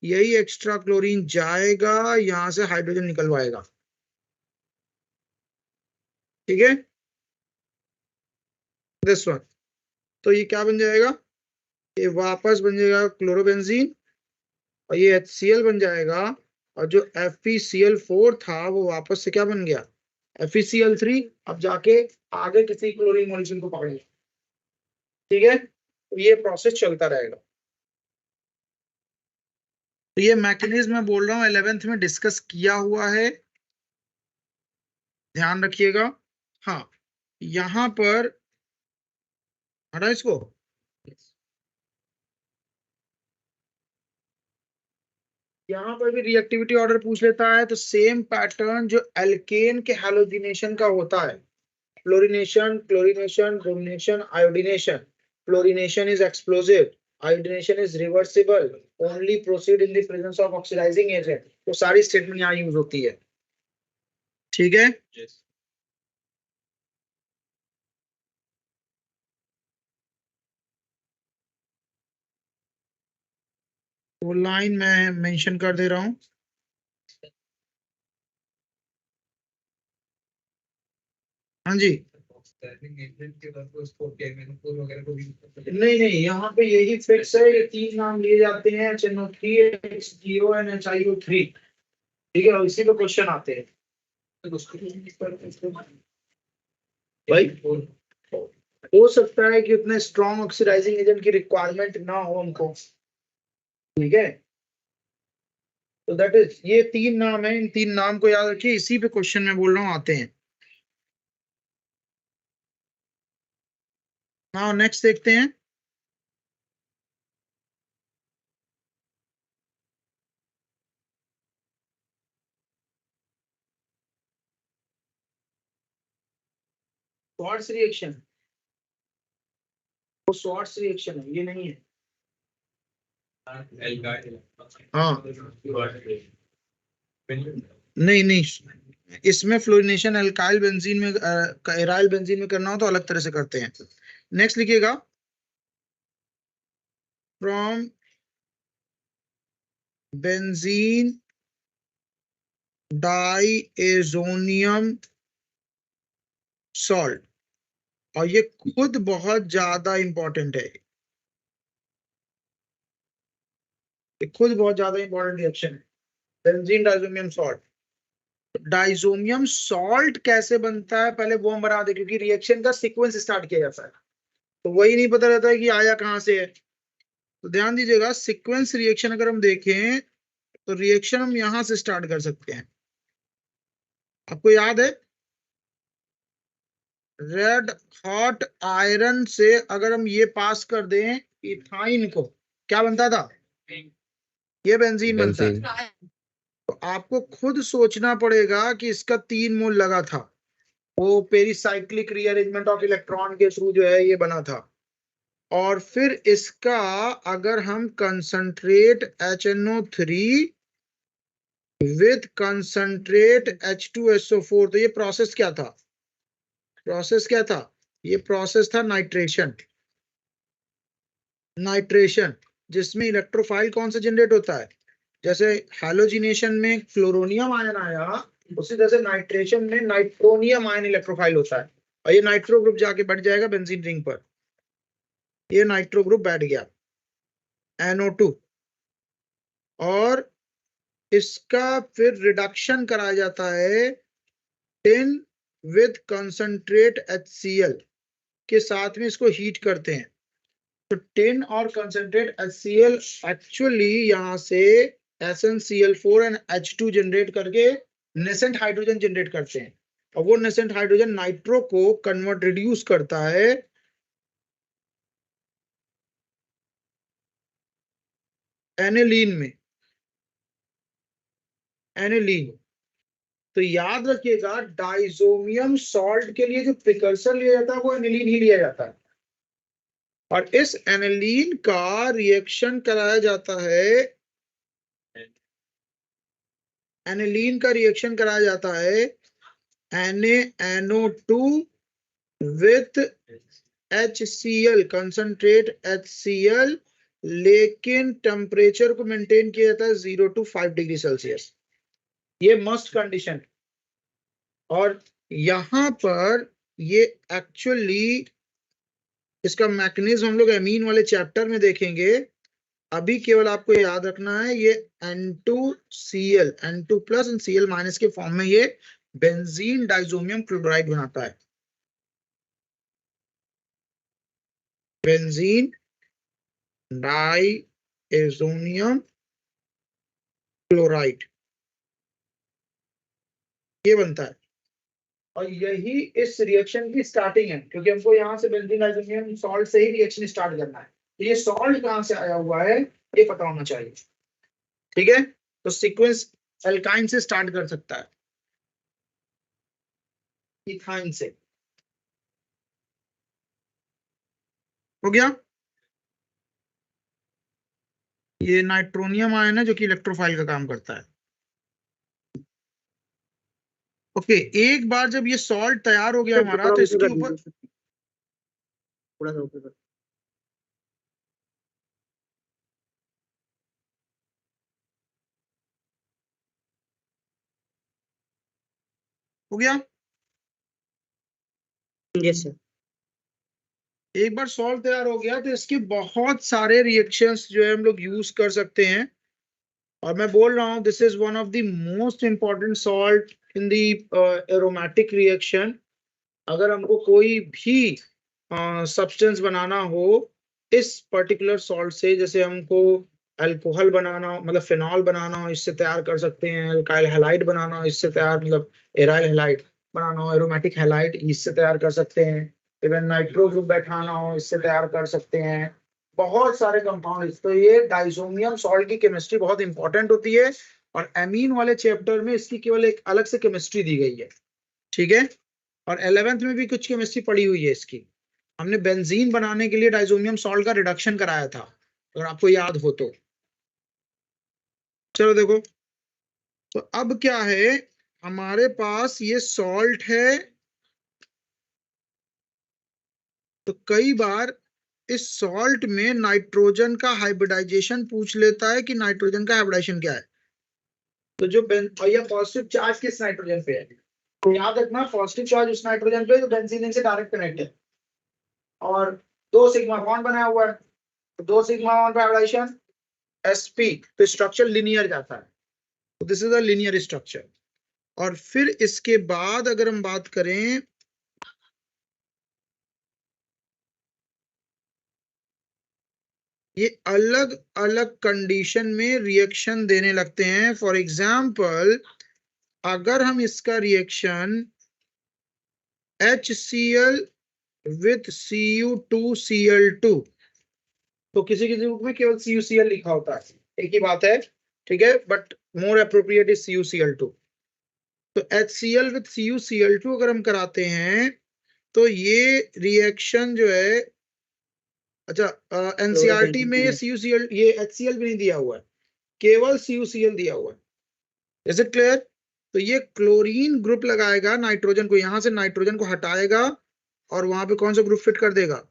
यही एक्स्ट्रा क्लोरीन जाएगा यहां से हाइड्रोजन निकलवाएगा। ठीक है, दिस वन। तो ये क्या बन जाएगा, ये वापस बन जाएगा क्लोरोबेंजीन, और ये HCl बन जाएगा, और जो FeCl4 था वो वापस से क्या बन गया, FeCl3। अब जाके आगे किसी क्लोरीन मॉलिक्यूल को पकड़ेगा। ठीक है, तो ये प्रोसेस चलता रहेगा। तो ये मैकेनिज्म मैं बोल रहा हूँ 11th में डिस्कस किया हुआ है, ध्यान रखिएगा। हाँ, यहां पर हटा इसको, यहाँ पर भी रिएक्टिविटी ऑर्डर पूछ लेता है, तो सेम पैटर्न जो एल्केन के हैलोजिनेशन का होता है, fluorination, chlorination, bromination, iodination. Fluorination is explosive, iodination is reversible, only proceed in the presence of oxidizing agent. तो सारी स्टेटमेंट यहाँ यूज होती है। ठीक है, वो लाइन मैं मेंशन कर दे रहा हूँ। हाँ जी, नहीं नहीं, यहाँ पे यही फिक्स है, ये 3 नाम लिए जाते हैं, HNO3, HGO एंड HIO3। ठीक है, और इसी पे क्वेश्चन आते हैं भाई। हो सकता है कि उतने स्ट्रॉन्ग ऑक्सीडाइजिंग एजेंट की रिक्वायरमेंट ना हो हमको। ठीक है, तो दैट इज, ये 3 नाम है, इन 3 नाम को याद रखिए, इसी पे क्वेश्चन में बोल रहा हूँ आते हैं। नाउ नेक्स्ट देखते हैं। स्वार्ट्स रिएक्शन, वो स्वार्ट्स रिएक्शन है, ये नहीं है। हाँ, नहीं नहीं, इसमें फ्लोरिनेशन अल्काइल बेंजीन में, एराइल बेंजीन में करना हो तो अलग तरह से करते हैं। नेक्स्ट लिखिएगा, फ्रॉम बेंजीन डाइएजोनियम सॉल्ट, और ये खुद बहुत ज्यादा इंपॉर्टेंट है, ये खुद बहुत ज्यादा इंपॉर्टेंट रिएक्शन है, benzene diazonium salt. Diazonium salt कैसे बनता है पहले वो हम बना दे, क्योंकि रिएक्शन का सीक्वेंस स्टार्ट किया जाता है, तो वही नहीं पता रहता है कि आया कहां से है। तो ध्यान दीजिएगा, सीक्वेंस रिएक्शन अगर हम देखें तो रिएक्शन हम यहां से स्टार्ट कर सकते हैं। आपको याद है, रेड हॉट आयरन से अगर हम ये पास कर दें इथाइन को, क्या बनता था, ये बेंजीन बनता है। तो आपको खुद सोचना पड़ेगा कि इसका 3 मोल लगा था, वो पेरिसाइक्लिक रीअरेंजमेंट ऑफ इलेक्ट्रॉन के थ्रू जो है ये बना था। और फिर इसका अगर हम concentrate HNO3 with concentrate H2SO4, तो ये प्रोसेस क्या था, प्रोसेस क्या था, ये प्रोसेस था नाइट्रेशन। नाइट्रेशन जिसमें इलेक्ट्रोफाइल कौन सा जनरेट होता है, जैसे हैलोजिनेशन में फ्लोरोनियम आयन आया, उसी तरह से नाइट्रेशन में नाइट्रोनियम आयन इलेक्ट्रोफाइल होता है, और ये नाइट्रो ग्रुप जाके बैठ जाएगा बेंजीन रिंग पर, ये नाइट्रो ग्रुप बैठ गया NO2। और इसका फिर रिडक्शन कराया जाता है टिन विद कंसंट्रेट HCl के साथ में, इसको हीट करते हैं। तो टिन और कंसंट्रेट HCl एक्चुअली यहां से SnCl4 एंड H2 जनरेट करके नेसेंट हाइड्रोजन जनरेट करते हैं, और वो नेसेंट हाइड्रोजन नाइट्रो को कन्वर्ट रिड्यूस करता है एनिलीन में, एनिलीन। तो याद रखिएगा डाइजोमियम सॉल्ट के लिए जो प्रिकर्सर लिया जाता है वो एनिलीन ही लिया जाता है, और इस एनिलीन का रिएक्शन कराया जाता है, एनिलीन का रिएक्शन कराया जाता है NaNO2 with HCl, concentrate HCl, लेकिन टेम्परेचर को मेंटेन किया जाता है 0 to 5 डिग्री सेल्सियस। ये मस्ट कंडीशन। और यहां पर ये एक्चुअली इसका मैकेनिज्म हम लोग एमीन वाले चैप्टर में देखेंगे। अभी केवल आपको याद रखना है ये N2Cl, N2 plus and Cl minus के फॉर्म में ये बेंजीन डाइजोमियम क्लोराइड बनाता है, बेंजीन डाइजोनियम क्लोराइड ये बनता है। और यही इस रिएक्शन की स्टार्टिंग है, क्योंकि हमको यहाँ से बेंजीन डाइजोनियम सॉल्ट से ही रिएक्शन स्टार्ट करना है। तो ये सॉल्ट कहाँ से आया हुआ है ये पता होना चाहिए, ठीक है। तो सीक्वेंस एल्काइन से स्टार्ट कर सकता है, इथाइन से। हो गया। ये नाइट्रोनियम आयन है जो कि इलेक्ट्रोफाइल का काम करता है। ओके, एक बार जब ये सॉल्ट तैयार हो गया हमारा, तो इसके ऊपर थोड़ा सा ऊपर हो गया। Yes sir. एक बार सॉल्ट तैयार हो गया तो इसके बहुत सारे रिएक्शंस जो है हम लोग यूज कर सकते हैं। और मैं बोल रहा हूं this is one of the most important salt in the aromatic reaction. अगर हमको कोई भी सब्सटेंस बनाना हो इस पर्टिकुलर सॉल्ट से, जैसे हमको अल्कोहल बनाना हो, मतलब फिनॉल बनाना हो, इससे तैयार कर सकते हैं। अल्काइल हैलाइड बनाना हो, इससे तैयार, मतलब एराइल हैलाइड बनाना हो, एरोमेटिक हैलाइड, इससे तैयार कर सकते हैं। इवन नाइट्रो ग्रुप बैठाना हो, इससे तैयार कर सकते हैं। बहुत सारे कंपाउंड। तो ये डाइजोमियम सॉल्ट की केमिस्ट्री बहुत इंपॉर्टेंट होती है, और एमीन वाले चैप्टर में इसकी केवल एक अलग से केमिस्ट्री दी गई है, ठीक है। और 11th में भी कुछ केमिस्ट्री पड़ी हुई है इसकी। हमने बेंजीन बनाने के लिए डाइजोमियम सॉल्ट का रिडक्शन कराया था, अगर आपको याद हो तो। चलो देखो, तो अब क्या है, हमारे पास ये सॉल्ट है। तो कई बार इस सॉल्ट में नाइट्रोजन का हाइब्रिडाइजेशन पूछ लेता है कि नाइट्रोजन का हाइब्रिडाइजेशन क्या है। तो जो भैया पॉजिटिव चार्ज किस नाइट्रोजन पे है, तो याद रखना पॉजिटिव चार्ज उस नाइट्रोजन पे जो बेंजीन से डायरेक्ट कनेक्ट है, और 2 सिग्मा बॉन्ड बना हुआ है। तो 2 सिग्मा बॉन्ड पे हाइब्रिडाइजेशन sp, तो स्ट्रक्चर लिनियर जाता है। तो this is a linear structure. और फिर इसके बाद अगर हम बात करें, ये अलग अलग कंडीशन में रिएक्शन देने लगते हैं। फॉर एग्जाम्पल, अगर हम इसका रिएक्शन HCl विथ Cu2Cl2, तो किसी किसी बुक में केवल CuCl लिखा होता है, एक ही बात है, ठीक है, but more appropriate is CuCl2। तो HCl विथ CuCl2 अगर हम कराते हैं तो ये रिएक्शन जो है, अच्छा एनसीईआरटी में ये CuCl, ये HCl भी नहीं दिया हुआ है, केवल CuCl दिया हुआ है। Is it clear? तो ये क्लोरीन ग्रुप लगाएगा नाइट्रोजन को, यहां से नाइट्रोजन को हटाएगा और वहां पे कौन सा ग्रुप फिट कर देगा,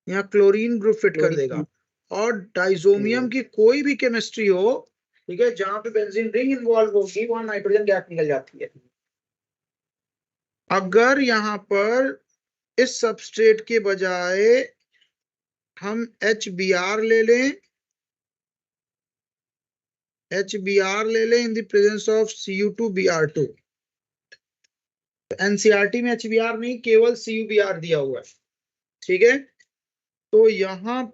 यहाँ क्लोरीन ग्रुप फिट कर देगा। और डाइजोमियम की कोई भी केमिस्ट्री हो, ठीक है, जहां पे बेंजीन रिंग इन्वॉल्व होगी वहां नाइट्रोजन गैस निकल जाती है। अगर यहाँ पर इस सबस्ट्रेट के बजाय हम HBr ले लें HBr ले लें इन the presence of Cu2Br2। NCERT में HBr नहीं, केवल CuBr दिया हुआ है, ठीक है। तो यहां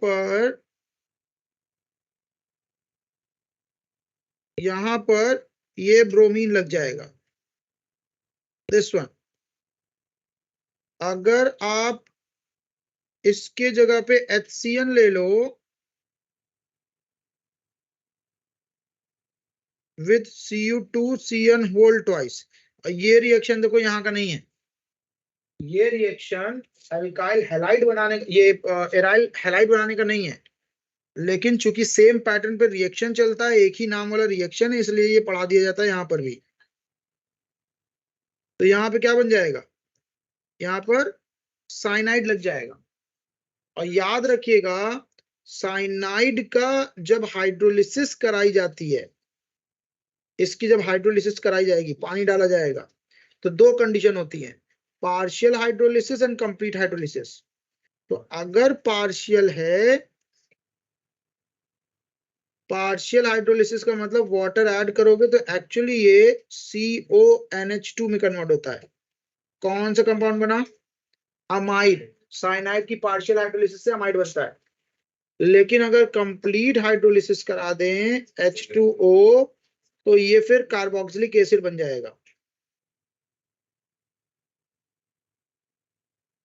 पर ये ब्रोमीन लग जाएगा, दिस वन। अगर आप इसके जगह पे HCN ले लो विथ Cu2CN होल ट्वाइस, ये रिएक्शन देखो यहाँ का नहीं है, ये रिएक्शन एल्काइल हैलाइड बनाने, ये एराइल हैलाइड बनाने का नहीं है, लेकिन चूंकि सेम पैटर्न पे रिएक्शन चलता है, एक ही नाम वाला रिएक्शन है, इसलिए ये पढ़ा दिया जाता है यहाँ पर भी। तो यहाँ पे क्या बन जाएगा, यहाँ पर साइनाइड लग जाएगा। और याद रखिएगा, साइनाइड का जब हाइड्रोलिसिस कराई जाती है, इसकी जब हाइड्रोलिसिस कराई जाएगी, पानी डाला जाएगा, तो दो कंडीशन होती है, partial hydrolysis and complete hydrolysis. तो अगर पार्शियल है, पार्शियल हाइड्रोलिसिस का मतलब वाटर ऐड करोगे तो एक्चुअली ये CONH2 में कन्वर्ट होता है। कौन सा कंपाउंड बना, अमाइड। साइनाइड की पार्शियल हाइड्रोलिसिस से अमाइड बनता है। लेकिन अगर कंप्लीट हाइड्रोलिसिस करा दें H2O, तो ये फिर कार्बोक्सिलिक एसिड बन जाएगा,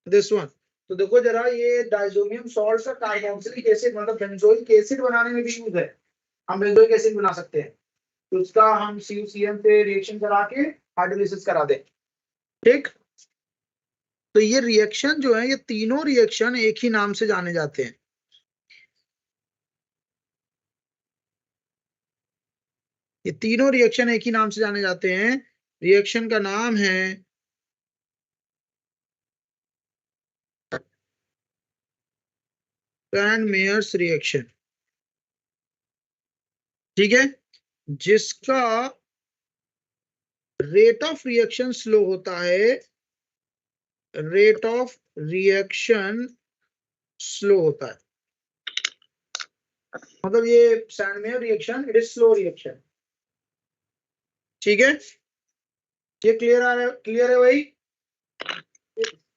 दिस वन। तो देखो जरा, ये डाइजोनियम सॉल्ट का कार्बोक्सिलिक एसिड मतलब बेंजोइक एसिड बनाने में भी यूज है, हम बेंजोइक एसिड बना सकते हैं। तो उसका हम CuCN से रिएक्शन करा के हाइड्रोलिसिस करा दें, ठीक। तो ये रिएक्शन जो है, ये तीनों रिएक्शन एक ही नाम से जाने जाते हैं। ये तीनों रिएक्शन एक ही नाम से जाने जाते हैं। रिएक्शन का नाम है Brand-Myers रिएक्शन, ठीक है, जिसका रेट ऑफ रिएक्शन स्लो होता है, रेट ऑफ रिएक्शन स्लो होता है। मतलब ये Sandmeyer reaction, it is slow reaction, ठीक है। ये क्लियर है भाई,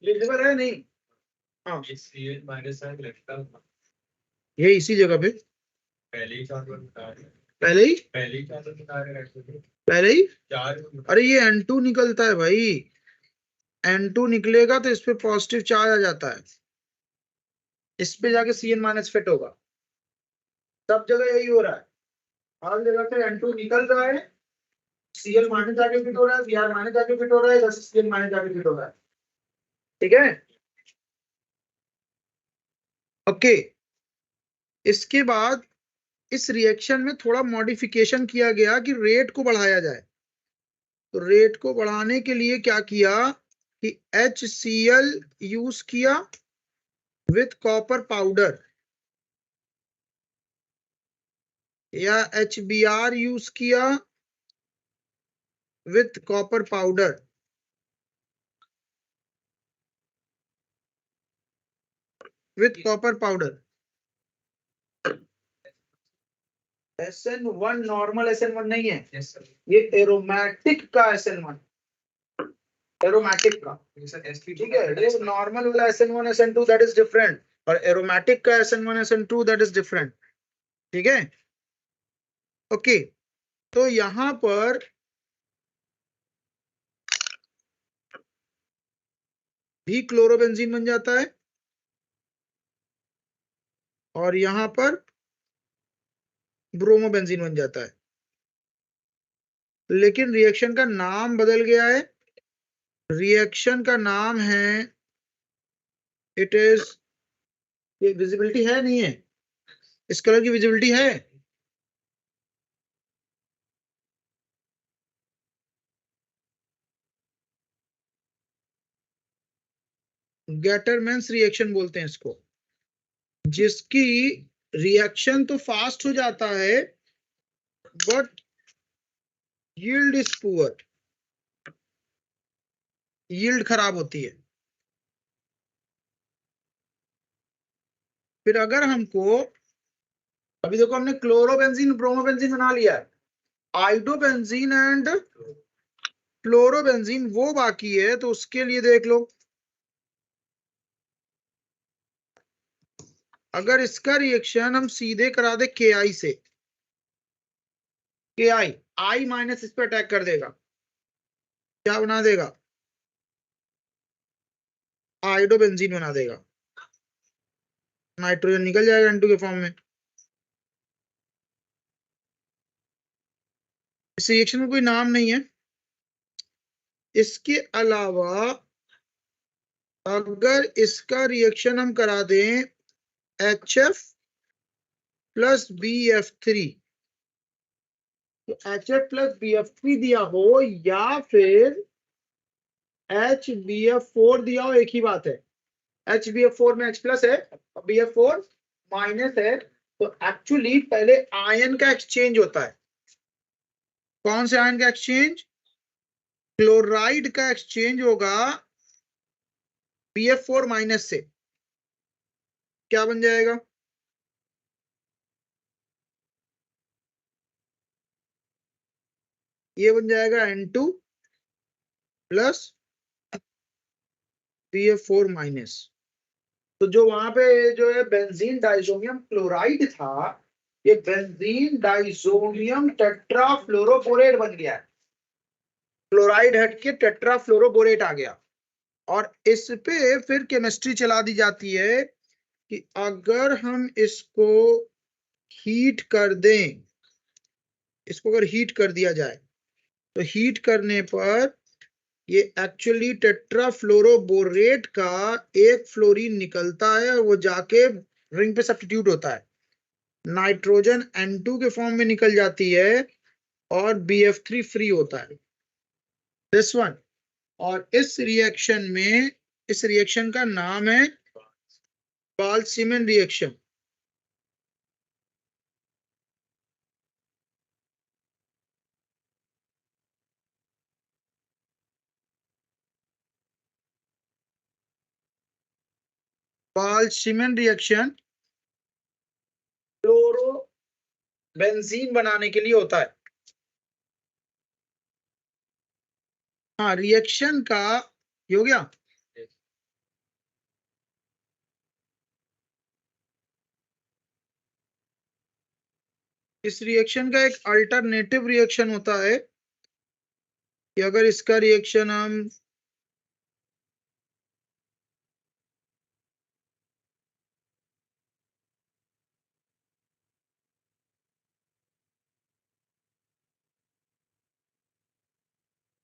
विजिबल है नहीं? हाँ, ये इसी जगह पे पहले ही अरे ये N2 निकलता है भाई, N2 निकलेगा तो इस पे पॉजिटिव चार्ज आ जाता है, इस पे जाके CN- फिट होगा। सब जगह यही हो रहा है, हर जगह से N2 निकल रहा है, Cl- जाके फिट हो रहा है, Br- जाके फिट हो रहा है, इधर से Cl- जाके फिट हो रहा है, ठीक है। ओके, इसके बाद इस रिएक्शन में थोड़ा मॉडिफिकेशन किया गया कि रेट को बढ़ाया जाए। तो रेट को बढ़ाने के लिए क्या किया कि HCl यूज किया विथ कॉपर पाउडर, या HBr यूज किया with copper powder, with copper powder. SN1 normal SN1 नहीं है, ये एरोमेटिक का SN1, एरोमेटिक का, ठीक है। ये नॉर्मल वाला SN1 SN2 that is different, और एरोमेटिक का SN1 SN2 that is different, ठीक है। ओके, तो यहां पर भी क्लोरोबेंजीन बन जाता है, और यहां पर ब्रोमोबेंजीन बन जाता है, लेकिन रिएक्शन का नाम बदल गया है। रिएक्शन का नाम है, इट इज, ये विजिबिलिटी है नहीं है, इस कलर की विजिबिलिटी है, गैटरमैन्स रिएक्शन बोलते हैं इसको, जिसकी रिएक्शन तो फास्ट हो जाता है but yield is poor, yield खराब होती है। फिर अगर हमको, अभी देखो हमने क्लोरोबेंजीन ब्रोमोबेंजीन बना लिया है, आइडोबेंजीन एंड फ्लोरोबेंजीन वो बाकी है, तो उसके लिए देख लो, अगर इसका रिएक्शन हम सीधे करा दे के आई से, के आई माइनस इस पे अटैक कर देगा, क्या बना देगा, आइडोबेंजीन बना देगा, नाइट्रोजन निकल जाएगा N2 के फॉर्म में। इस रिएक्शन में कोई नाम नहीं है। इसके अलावा अगर इसका रिएक्शन हम करा दें HF प्लस BF3, तो HF प्लस BF3 दिया हो या फिर HBF4 दिया हो, एक ही बात है। HBF4 में H प्लस है और BF4 माइनस है, तो एक्चुअली पहले आयन का एक्सचेंज होता है। कौन से आयन का एक्सचेंज? क्लोराइड का एक्सचेंज होगा BF4 माइनस से, क्या बन जाएगा, ये बन जाएगा N2 प्लस BF4 माइनस। तो जो वहां पे जो है बेंजीन डाइजोनियम क्लोराइड था, ये बेंजीन डाइजोनियम टेट्राफ्लोरोबोरेट बन गया है। क्लोराइड हट के टेट्राफ्लोरोबोरेट आ गया, और इस पे फिर केमिस्ट्री चला दी जाती है कि अगर हम इसको हीट कर दें, इसको अगर हीट कर दिया जाए, तो हीट करने पर ये एक्चुअली टेट्राफ्लोरोबोरेट का एक फ्लोरीन निकलता है और वो जाके रिंग पे सब्स्टिट्यूट होता है, नाइट्रोजन N2 के फॉर्म में निकल जाती है और BF3 फ्री होता है, दिस वन। और इस रिएक्शन में, इस रिएक्शन का नाम है बाल्सीमन रिएक्शन। बाल्सीमन रिएक्शन क्लोरो बेंजीन बनाने के लिए होता है। हाँ, रिएक्शन का ये हो गया। इस रिएक्शन का एक अल्टरनेटिव रिएक्शन होता है कि अगर इसका रिएक्शन हम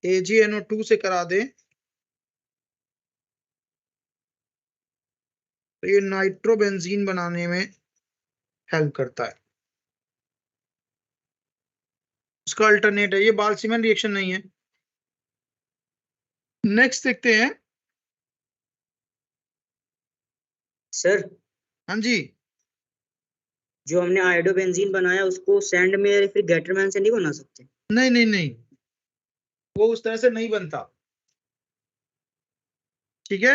AgNO2 से करा दें, तो ये नाइट्रोबेंजीन बनाने में हेल्प करता है। उसका अल्टरनेट है, ये बाल्सीमन रिएक्शन नहीं है। नेक्स्ट देखते हैं। सर हाँ जी, जो हमने आयोडोबेंजीन बनाया उसको सैंड में या फिर गैटरमैन से नहीं बना सकते? नहीं नहीं नहीं, वो उस तरह से नहीं बनता, ठीक है।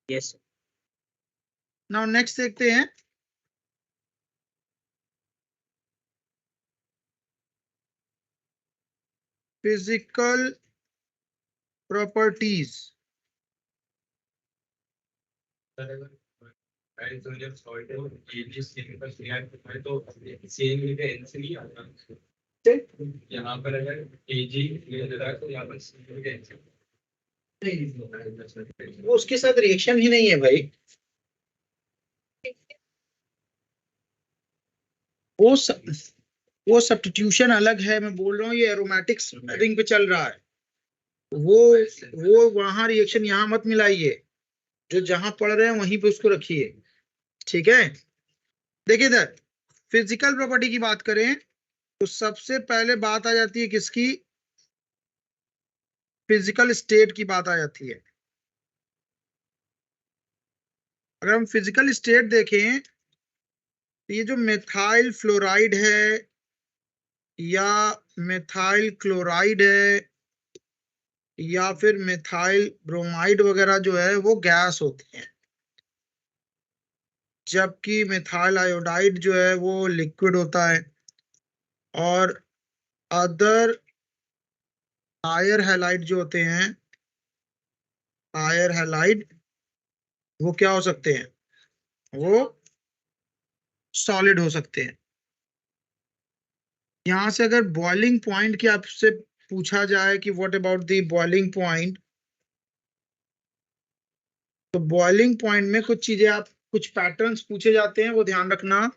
यस। नाउ नेक्स्ट देखते हैं। Physical properties. हाइड्रोजन सॉल्ट और केजीएस केमिकल रिएक्ट है तो सेम ही एनसी आता है। यहाँ पर अगर केजी ले रहा है तो यहाँ पर सेम ही एनसी वो उसके साथ रिएक्शन ही नहीं है भाई, वो सब्स्टिट्यूशन अलग है। मैं बोल रहा हूँ ये एरोमेटिक्स रिंग पे चल रहा है, वो वहां रिएक्शन यहाँ मत मिलाइए, जो जहां पढ़ रहे हैं वहीं पे उसको रखिए, ठीक है। देखिए इधर फिजिकल प्रॉपर्टी की बात करें तो सबसे पहले बात आ जाती है किसकी, फिजिकल स्टेट की बात आ जाती है। अगर हम फिजिकल स्टेट देखें तो ये जो मेथाइल फ्लोराइड है या मेथाइल क्लोराइड है या फिर मेथाइल ब्रोमाइड वगैरह जो है वो गैस होती हैं, जबकि मेथाइल आयोडाइड जो है वो लिक्विड होता है। और अदर हायर हैलाइड जो होते हैं, हायर हैलाइड, वो क्या हो सकते हैं, वो सॉलिड हो सकते हैं। यहां से अगर बॉइलिंग पॉइंट की आपसे पूछा जाए कि what about the boiling point, तो बॉइलिंग पॉइंट में कुछ चीजें, आप कुछ पैटर्न्स पूछे जाते हैं, वो ध्यान रखना।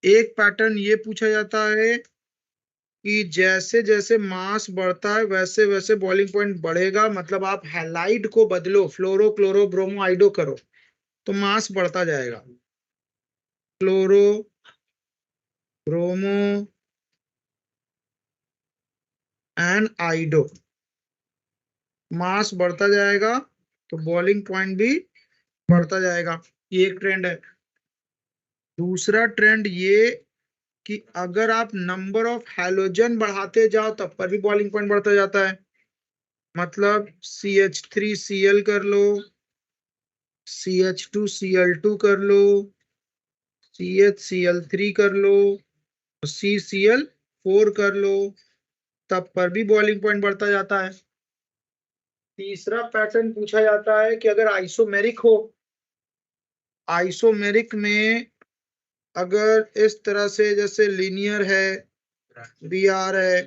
एक पैटर्न ये पूछा जाता है कि जैसे जैसे मास बढ़ता है वैसे वैसे बॉइलिंग पॉइंट बढ़ेगा, मतलब आप हैलाइड को बदलो, फ्लोरो क्लोरो ब्रोमो आइडो करो तो मास बढ़ता जाएगा। क्लोरो ब्रोमो एंड आइडो, मास बढ़ता जाएगा तो बॉइलिंग पॉइंट भी बढ़ता जाएगा। ये एक ट्रेंड है। दूसरा ट्रेंड ये कि अगर आप नंबर ऑफ हैलोजन बढ़ाते जाओ तब पर भी बॉइलिंग पॉइंट बढ़ता जाता है। मतलब CH3Cl कर लो, CH2Cl2 कर लो, CHCl3 कर लो, CCl4 कर लो, तब पर भी बॉइलिंग पॉइंट बढ़ता जाता है। तीसरा पैटर्न पूछा जाता है कि अगर आइसोमेरिक हो, आइसोमेरिक में अगर इस तरह से जैसे लीनियर है, Br है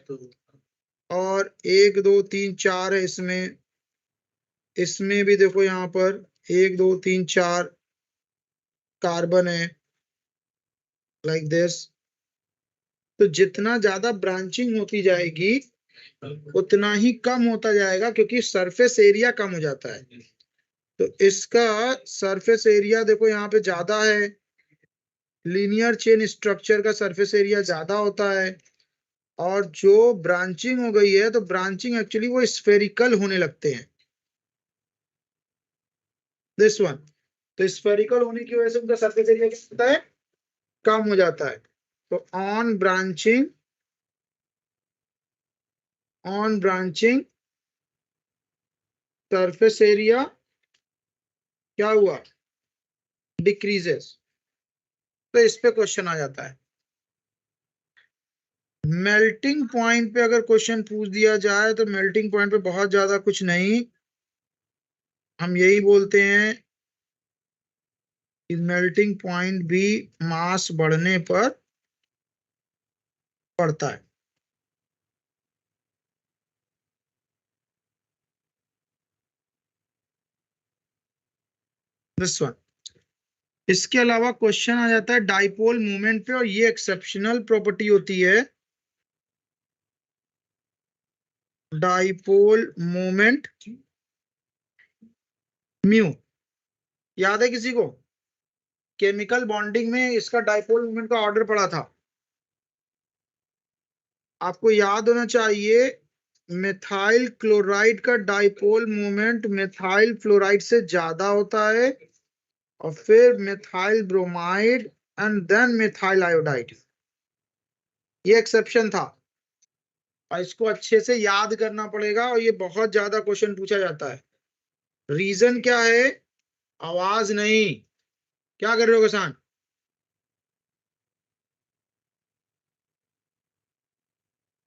और 1 2 3 4 है, इसमें इसमें भी देखो यहाँ पर 1 2 3 4 कार्बन है, लाइक दिस। तो जितना ज्यादा ब्रांचिंग होती जाएगी उतना ही कम होता जाएगा, क्योंकि सरफेस एरिया कम हो जाता है। तो इसका सरफेस एरिया देखो यहाँ पे ज्यादा है, लीनियर चेन स्ट्रक्चर का सरफेस एरिया ज्यादा होता है। और जो ब्रांचिंग हो गई है तो ब्रांचिंग एक्चुअली वो स्फेरिकल होने लगते हैं, दिस वन। तो स्फेरिकल होने की वजह से उनका सरफेस एरिया क्या होता है, कम हो जाता है। तो ऑन ब्रांचिंग सरफेस एरिया क्या हुआ, डिक्रीजेस। तो इस पे क्वेश्चन आ जाता है। मेल्टिंग पॉइंट पे अगर क्वेश्चन पूछ दिया जाए तो मेल्टिंग पॉइंट पे बहुत ज्यादा कुछ नहीं, हम यही बोलते हैं कि मेल्टिंग पॉइंट भी मास बढ़ने पर बढ़ता है। This one. इसके अलावा क्वेश्चन आ जाता है डाइपोल मोमेंट पे, और ये एक्सेप्शनल प्रॉपर्टी होती है, डाइपोल मोमेंट म्यू। याद है किसी को, केमिकल बॉन्डिंग में इसका डाइपोल मोमेंट का ऑर्डर पड़ा था, आपको याद होना चाहिए। मिथाइल क्लोराइड का डाइपोल मोमेंट मिथाइल फ्लोराइड से ज्यादा होता है, और फिर methyl bromide and then methyl iodide. ये एक्सेप्शन था, और इसको अच्छे से याद करना पड़ेगा, और ये बहुत ज्यादा क्वेश्चन पूछा जाता है। रीजन क्या है, आवाज नहीं, क्या कर रहे हो किसान,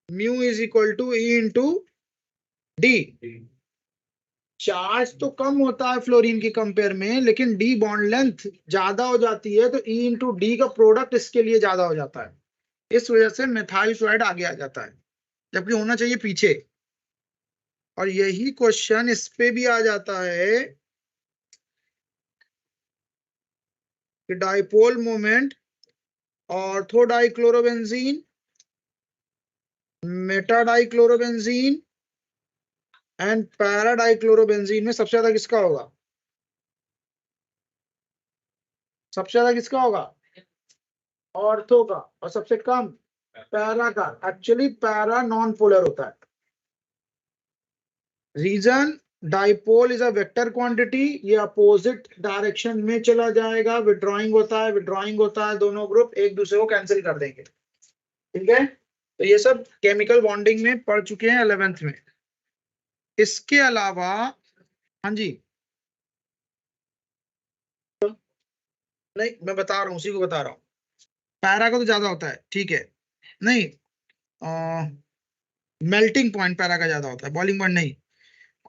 mu is equal to e into d. Charge तो कम होता है फ्लोरीन की कंपेयर में, लेकिन डी बॉन्ड लेंथ ज्यादा हो जाती है, तो ई इंटू डी का प्रोडक्ट इसके लिए ज्यादा हो जाता है। इस वजह से मिथाइल फ्लोराइड आगे आ जाता है, जबकि होना चाहिए पीछे। और यही क्वेश्चन इस पे भी आ जाता है कि dipole moment ortho dichlorobenzene, Meta dichlorobenzene and para dichlorobenzene में सबसे ज्यादा किसका होगा, सबसे ज्यादा किसका होगा, ऑर्थो का, और सबसे कम पैरा का। एक्चुअली पैरा नॉन पोलर होता है। Reason, dipole is a vector quantity, ये अपोजिट डायरेक्शन में चला जाएगा, विड्रॉइंग होता है, दोनों ग्रुप एक दूसरे को कैंसिल कर देंगे। ठीक है, तो ये सब केमिकल बॉन्डिंग में पढ़ चुके हैं 11th में। इसके अलावा, हाँ जी, नहीं मैं बता रहा हूँ, उसी को बता रहा हूँ। पैरा का तो ज्यादा होता है, ठीक है, नहीं मेल्टिंग पॉइंट पैरा का ज्यादा होता है, बॉइलिंग पॉइंट नहीं।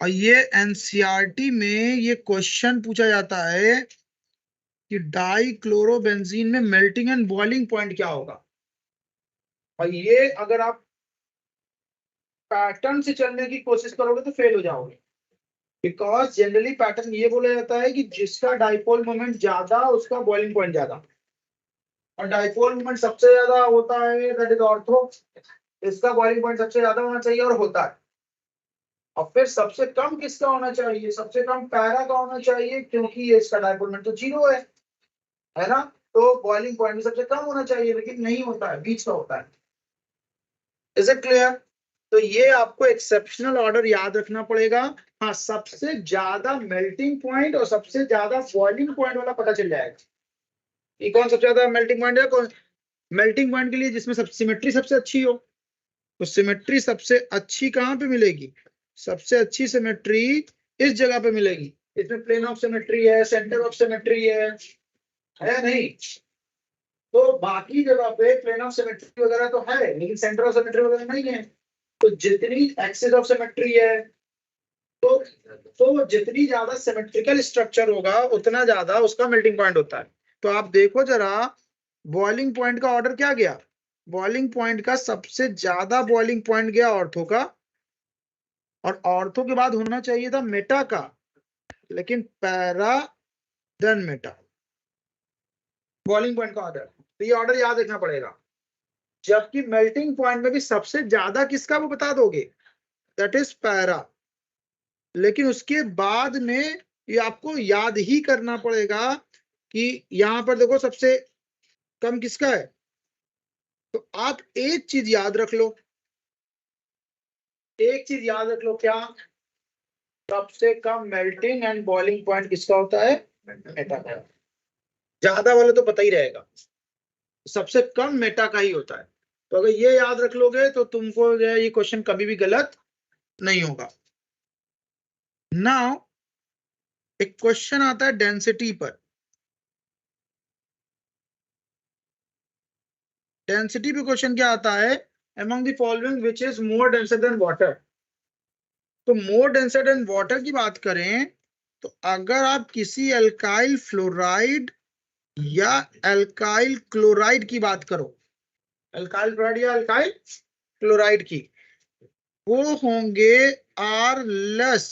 और ये एनसीईआरटी में ये क्वेश्चन पूछा जाता है कि डाइक्लोरोबेंजीन में मेल्टिंग एंड बॉइलिंग पॉइंट क्या होगा। और ये अगर आप पैटर्न से चलने की कोशिश करोगे तो फेल हो जाओगे, बिकॉज जनरली पैटर्न ये बोला जाता है कि जिसका डाइपोल मोमेंट ज्यादा उसका बॉइलिंग पॉइंट ज्यादा, और डाइपोल मोमेंट सबसे ज्यादा होता है दैट इज ऑर्थो, इसका बॉइलिंग पॉइंट सबसे ज्यादा होना चाहिए और होता है। और फिर सबसे कम किसका होना चाहिए, सबसे कम पैरा का होना चाहिए, क्योंकि ये इसका डाइपोल मोमेंट तो 0 है ना, तो बॉइलिंग पॉइंट भी सबसे कम होना चाहिए, लेकिन नहीं होता है, बीच का होता है। Is it clear? तो ये आपको एक्सेप्शनल ऑर्डर याद रखना पड़ेगा। हाँ, सबसे ज्यादा मेल्टिंग पॉइंट और सबसे ज्यादा बॉइलिंग पॉइंट वाला पता चल जाएगा कि कौन सबसे ज्यादा मेल्टिंग पॉइंट है। कौन मेल्टिंग पॉइंट के लिए जिसमें सब सिमेट्री सबसे अच्छी हो, तो सिमेट्री सबसे अच्छी कहाँ पे मिलेगी, सबसे अच्छी सिमेट्री इस जगह पे मिलेगी, इसमें प्लेन ऑफ सिमेट्री है, सेंटर ऑफ सिमेट्री है नहीं? तो बाकी जगह पे प्लेन ऑफ सिमेट्री वगैरह तो है, लेकिन सेंटर ऑफ सिमेट्री वगैरह नहीं है। तो जितनी एक्सिस ऑफ सिमेट्री है, तो जितनी ज्यादा सिमेट्रिकल स्ट्रक्चर होगा उतना ज्यादा उसका मेल्टिंग पॉइंट होता है। तो आप देखो जरा, बॉइलिंग पॉइंट का ऑर्डर क्या गया, बॉइलिंग पॉइंट का सबसे ज्यादा बॉइलिंग पॉइंट गया ऑर्थो का, और ऑर्थो के बाद होना चाहिए था मेटा का, लेकिन para then meta, boiling point का ऑर्डर। तो ये ऑर्डर याद रखना पड़ेगा। जबकि मेल्टिंग पॉइंट में भी सबसे ज्यादा किसका वो बता दोगे, दैट इज पैरा, लेकिन उसके बाद में ये आपको याद ही करना पड़ेगा कि यहां पर देखो सबसे कम किसका है। तो आप एक चीज याद रख लो, एक चीज याद रख लो, क्या, सबसे कम मेल्टिंग एंड बॉइलिंग पॉइंट किसका होता है, मेटा का। ज्यादा वाले तो पता ही रहेगा, सबसे कम मेटा का ही होता है। तो अगर ये याद रख लोगे तो तुमको जो है ये क्वेश्चन कभी भी गलत नहीं होगा। नाउ एक क्वेश्चन आता है डेंसिटी पर। डेंसिटी पे क्वेश्चन क्या आता है, among the following which is more denser than water। तो मोर डेंसर देन वाटर की बात करें तो अगर आप किसी अल्काइल फ्लोराइड या अल्काइल क्लोराइड की बात करो, अल्काइल फ्लोराइड या अल्काइल क्लोराइड की, वो होंगे are less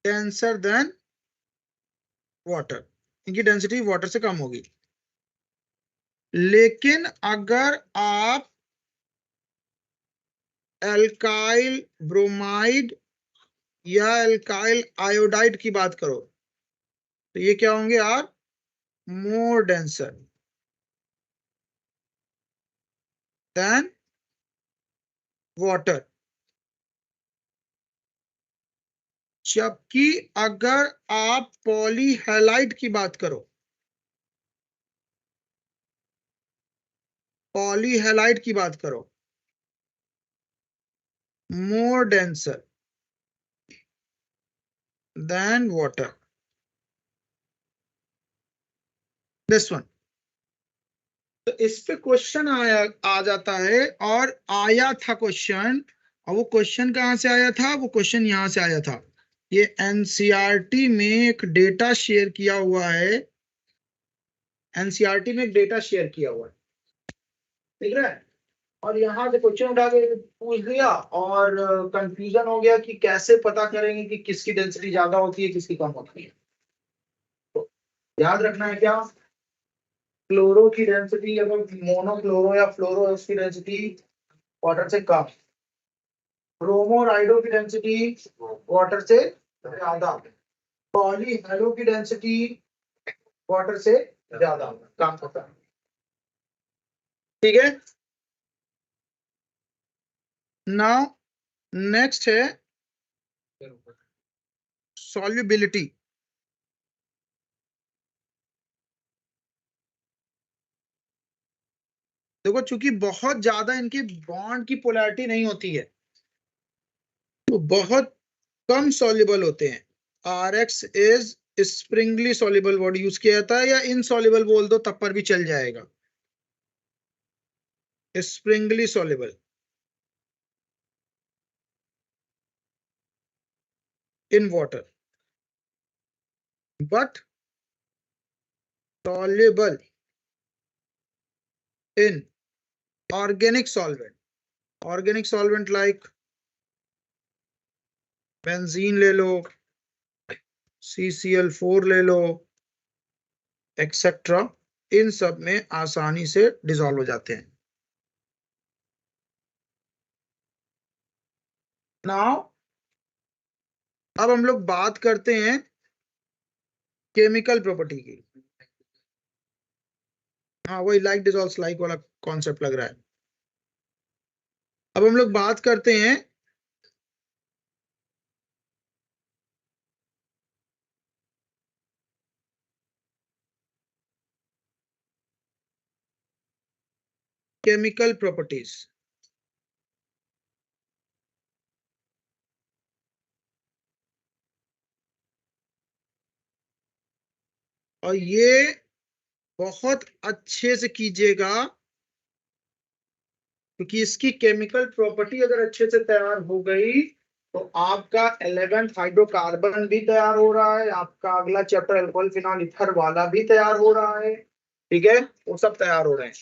denser than water, इनकी डेंसिटी वाटर से कम होगी। लेकिन अगर आप अल्काइल ब्रोमाइड या अल्काइल आयोडाइड की बात करो तो ये क्या होंगे, are more denser than water. जबकि अगर आप पॉलीहैलाइड की बात करो, पॉलीहैलाइड की बात करो, मोर denser than water, this one. तो इस पे क्वेश्चन आ जाता है, और आया था क्वेश्चन, और वो क्वेश्चन कहां से आया था, वो क्वेश्चन यहां से आया था। ये एनसीईआरटी में एक डेटा शेयर किया हुआ है, एनसीईआरटी में एक डेटा शेयर किया हुआ है, ठीक है। और यहाँ से क्वेश्चन उठा के पूछ दिया और कंफ्यूजन हो गया कि कैसे पता करेंगे कि किसकी डेंसिटी ज्यादा होती है किसकी कम होती है। तो याद रखना है क्या, क्लोरो की डेंसिटी अगर मोनोक्लोरो या फ्लोरो है उसकी डेंसिटी वाटर से कम, ब्रोमोराइडो की डेंसिटी वाटर से ज्यादा, पॉलीहैलो की डेंसिटी वाटर से ज्यादा कम होता है, ठीक है। नाउ नेक्स्ट है सॉल्युबिलिटी। देखो चूंकि बहुत ज्यादा इनकी बॉन्ड की पोलैरिटी नहीं होती है तो बहुत कम सॉल्युबल होते हैं। RX is Sprüngli soluble word use किया जाता है, या इनसॉल्युबल बोल दो तब पर भी चल जाएगा। springly soluble in water, but soluble in organic solvent. Organic solvent like benzene ले लो, CCl4 ले लो, एक्सेट्रा, इन सब में आसानी से डिसॉल्व हो जाते हैं। नाउ अब हम लोग बात करते हैं केमिकल प्रॉपर्टी की। हाँ, वही लाइक डिसॉल्व्स लाइक वाला कॉन्सेप्ट लग रहा है। अब हम लोग बात करते हैं केमिकल प्रॉपर्टीज। और ये बहुत अच्छे से कीजिएगा, क्योंकि इसकी केमिकल प्रॉपर्टी अगर अच्छे से तैयार हो गई तो आपका 11th हाइड्रोकार्बन भी तैयार हो रहा है, आपका अगला चैप्टर अल्कोहल फिनॉल ईथर वाला भी तैयार हो रहा है। ठीक है, वो सब तैयार हो रहे हैं।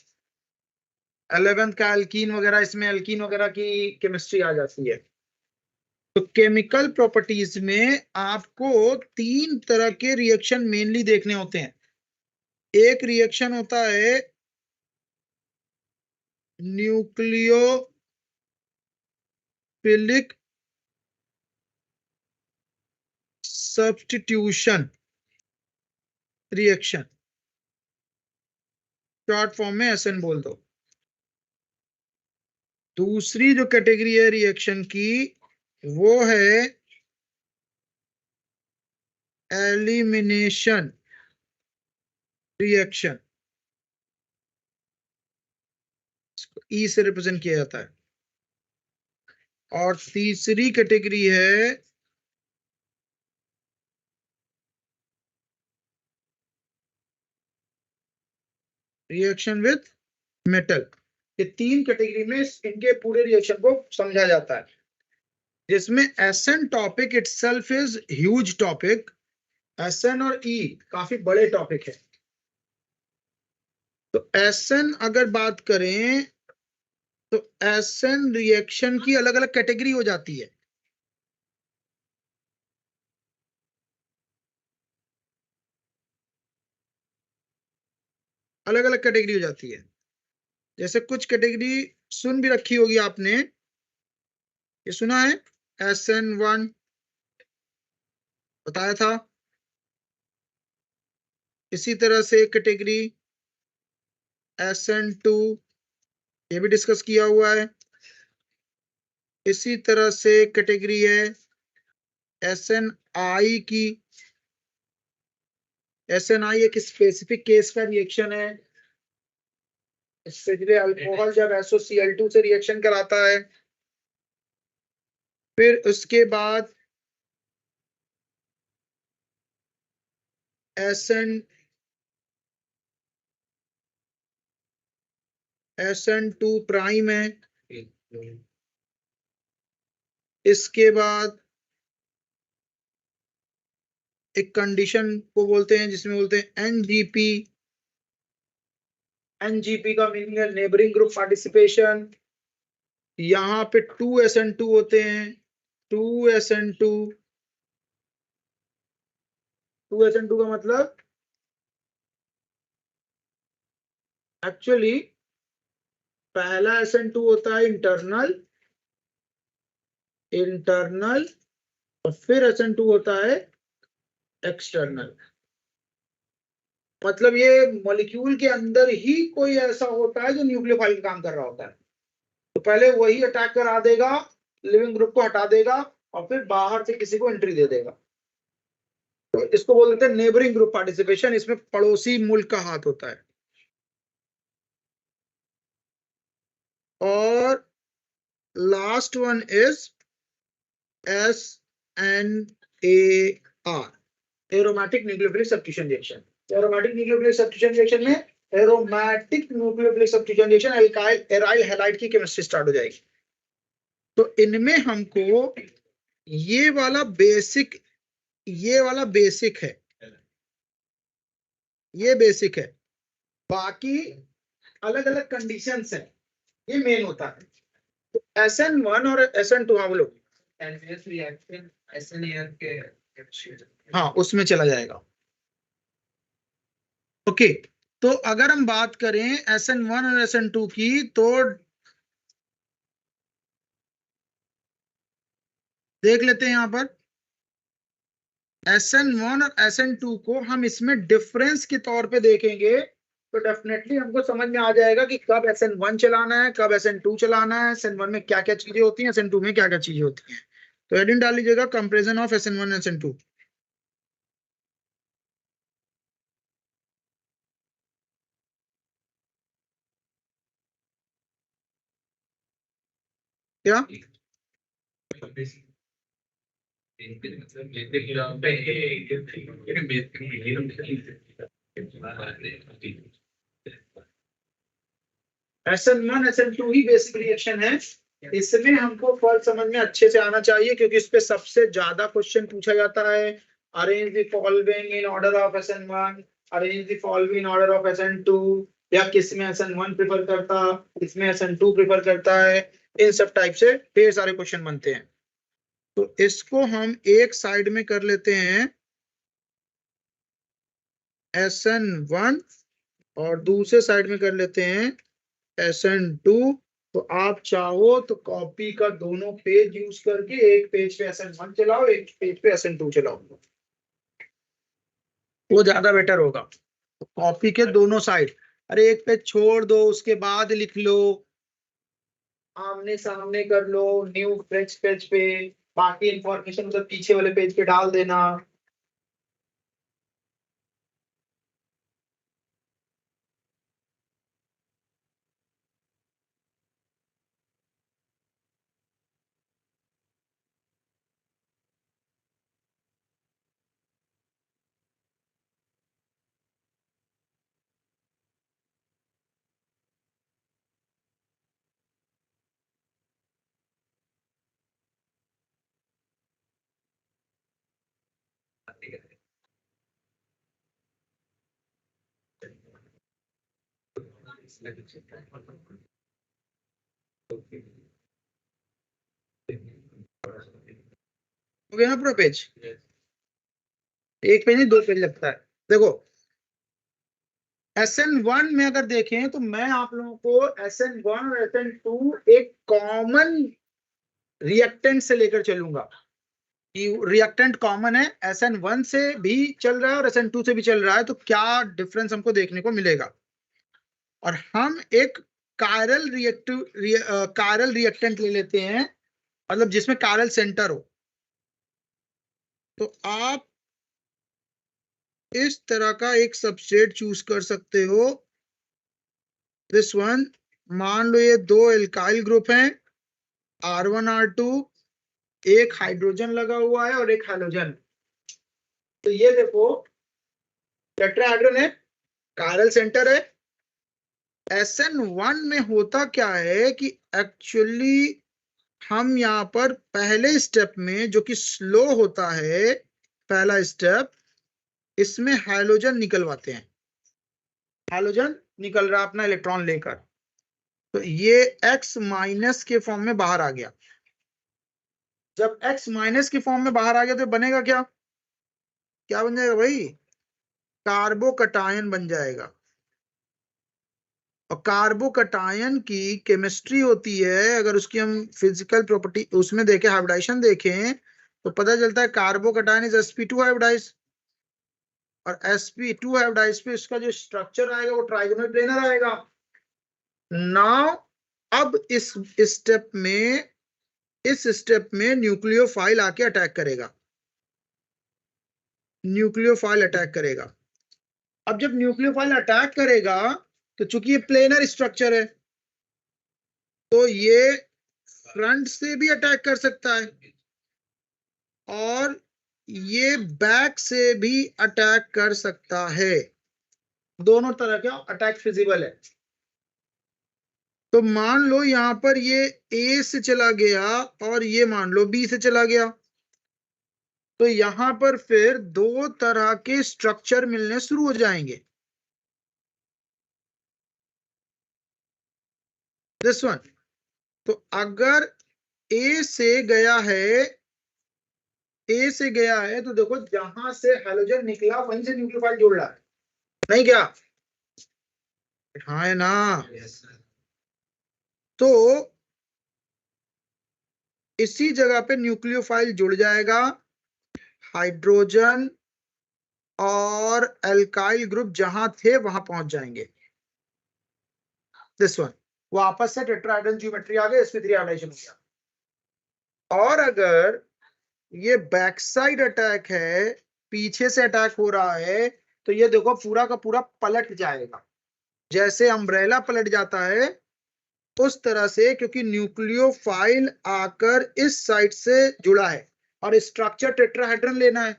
11th का एल्कीन वगैरह, इसमें एल्कीन वगैरह की केमिस्ट्री आ जाती है। तो केमिकल प्रॉपर्टीज में आपको 3 तरह के रिएक्शन मेनली देखने होते हैं। एक रिएक्शन होता है nucleophilic substitution reaction, short form में SN बोल दो। दूसरी जो कैटेगरी है रिएक्शन की, वो है एलिमिनेशन रिएक्शन, ई से रिप्रेजेंट किया जाता है। और तीसरी कैटेगरी है रिएक्शन विथ मेटल। ये 3 कैटेगरी में इनके पूरे रिएक्शन को समझा जाता है, जिसमें SN topic itself is huge topic. SN और E काफी बड़े टॉपिक है। तो SN अगर बात करें तो SN रिएक्शन की अलग अलग कैटेगरी हो जाती है। अलग अलग कैटेगरी हो जाती है। जैसे कुछ कैटेगरी सुन भी रखी होगी आपने, ये सुना है SN1 बताया था। इसी तरह से कैटेगरी SN2, ये भी डिस्कस किया हुआ है। इसी तरह से कैटेगरी है SNI की। SNI एक स्पेसिफिक केस का रिएक्शन है, स्पेशली अल्कोहल जब SOCl2 से रिएक्शन कराता है। फिर उसके बाद SN2 प्राइम है। इसके बाद एक कंडीशन को बोलते हैं जिसमें बोलते हैं NGP। NGP का मीनिंग है नेबरिंग ग्रुप पार्टिसिपेशन। यहाँ पे 2SN2 होते हैं। 2SN2 का मतलब एक्चुअली पहला SN2 होता है इंटरनल, और फिर SN2 होता है एक्सटर्नल। मतलब ये मॉलिक्यूल के अंदर ही कोई ऐसा होता है जो न्यूक्लियोफाइल का काम कर रहा होता है, तो पहले वही अटैक करा देगा, लिविंग ग्रुप को हटा देगा और फिर बाहर से किसी को एंट्री दे देगा। तो इसको बोल देते हैं नेबरिंग ग्रुप पार्टिसिपेशन। इसमें पड़ोसी मुल्क का हाथ होता है। और last one is SNAR, aromatic nucleophilic substitution reaction. Aromatic nucleophilic substitution reaction में aromatic nucleophilic substitution alkyl aryl halide की केमिस्ट्री स्टार्ट हो जाएगी। तो इनमें हमको ये वाला बेसिक है, ये बेसिक है, बाकी अलग अलग कंडीशंस है, ये मेन होता है। तो SN1 और SN2 हम लोग एनवीएस रिएक्शन एसएनएफ के हाँ उसमें चला जाएगा। ओके, तो अगर हम बात करें SN1 और SN2 की, तो देख लेते हैं यहां पर SN1 और SN2 को हम इसमें डिफरेंस के तौर पे देखेंगे तो डेफिनेटली हमको समझ में आ जाएगा कि कब SN1 चलाना है, कब SN2 चलाना है, SN1 में क्या क्या चीजें होती हैं, SN2 में क्या क्या चीजें होती हैं। तो हेडिंग डाल लीजिएगा कंपैरिजन ऑफ SN1 SN2। क्या SN1 SN2 ही बेसिक रिएक्शन है, इसमें हमको फर्क समझ में अच्छे से आना चाहिए क्योंकि इस पे सबसे ज्यादा क्वेश्चन पूछा जाता है। Arrange the following in order of SN1, arrange the following in order of SN2, या किसमें SN1 प्रेफर करता, किसमें SN2 प्रेफर करता है, इन सब टाइप से ढेर सारे क्वेश्चन बनते हैं। तो इसको हम एक साइड में कर लेते हैं SN1 और दूसरे साइड में कर लेते हैं SN2। तो आप चाहो तो कॉपी का दोनों पेज यूज करके एक पेज पे SN1 चलाओ, एक पेज पे SN2 चलाओ, वो ज्यादा बेटर होगा। तो कॉपी के दोनों साइड, अरे एक पेज छोड़ दो उसके बाद लिख लो, आमने सामने कर लो न्यू फ्रेश पेज पे, बाकी इंफॉर्मेशन मतलब पीछे वाले पेज पे डाल देना। हो गया ना पूरा पेज? एक पेज नहीं, दो पेज लगता है। देखो SN1 में अगर देखें तो मैं आप लोगों को SN1 और SN2 एक कॉमन रिएक्टेंट से लेकर चलूंगा कि रिएक्टेंट कॉमन है, SN1 से भी चल रहा है और SN2 से भी चल रहा है, तो क्या डिफरेंस हमको देखने को मिलेगा। और हम एक कायरल रिएक्टेंट ले लेते हैं, मतलब जिसमें कायरल सेंटर हो। तो आप इस तरह का एक सबस्ट्रेट चूज कर सकते हो, दिस वन। मान लो ये दो एल्काइल ग्रुप हैं R1 R2, एक हाइड्रोजन लगा हुआ है और एक हैलोजन। तो ये देखो टेट्राहेड्रन है, कायरल सेंटर है। SN1 में होता क्या है कि एक्चुअली हम यहाँ पर पहले स्टेप में, जो कि स्लो होता है पहला स्टेप, इसमें हाइड्रोजन निकलवाते हैं। हाइड्रोजन निकल रहा अपना इलेक्ट्रॉन लेकर, तो ये X माइनस के फॉर्म में बाहर आ गया। जब X माइनस के फॉर्म में बाहर आ गया तो बनेगा क्या, क्या बन जाएगा भाई? कार्बोकटायन बन जाएगा। और कार्बोकटायन की केमिस्ट्री होती है, अगर उसकी हम फिजिकल प्रॉपर्टी उसमें देखें, हाइब्रिडाइजेशन देखें, तो पता चलता है कार्बोकटायन इज sp2 हाइब्रिडाइज, और sp2 हाइब्रिडाइज पे इसका जो स्ट्रक्चर आएगा वो ट्राइगोनल प्लेनर आएगा। नाउ अब इस स्टेप में न्यूक्लियोफाइल आके अटैक करेगा, न्यूक्लियोफाइल अटैक करेगा। अब जब न्यूक्लियोफाइल अटैक करेगा तो चूंकि ये प्लेनर स्ट्रक्चर है, तो ये फ्रंट से भी अटैक कर सकता है और ये बैक से भी अटैक कर सकता है। दोनों तरह का अटैक फिजिबल है। तो मान लो यहां पर ये ए से चला गया और ये मान लो बी से चला गया, तो यहां पर फिर दो तरह के स्ट्रक्चर मिलने शुरू हो जाएंगे। दिस वन, तो अगर ए से गया है तो देखो जहां से हैलोजन निकला वहीं से न्यूक्लियोफाइल जोड़ रहा है, नहीं क्या? हाँ है ना। तो इसी जगह पे न्यूक्लियोफाइल जुड़ जाएगा, हाइड्रोजन और एल्काइल ग्रुप जहां थे वहां पहुंच जाएंगे। दिस वन, वापस से टेट्राहेड्रल ज्योमेट्री आ गई, sp3 हाइब्रिडाइजेशन हो गया। और अगर ये बैक साइड अटैक है, पीछे से अटैक हो रहा है, तो ये देखो पूरा का पूरा पलट जाएगा, जैसे अम्ब्रेला पलट जाता है उस तरह से, क्योंकि न्यूक्लियोफाइल आकर इस साइड से जुड़ा है और स्ट्रक्चर टेट्राहेड्रन लेना है।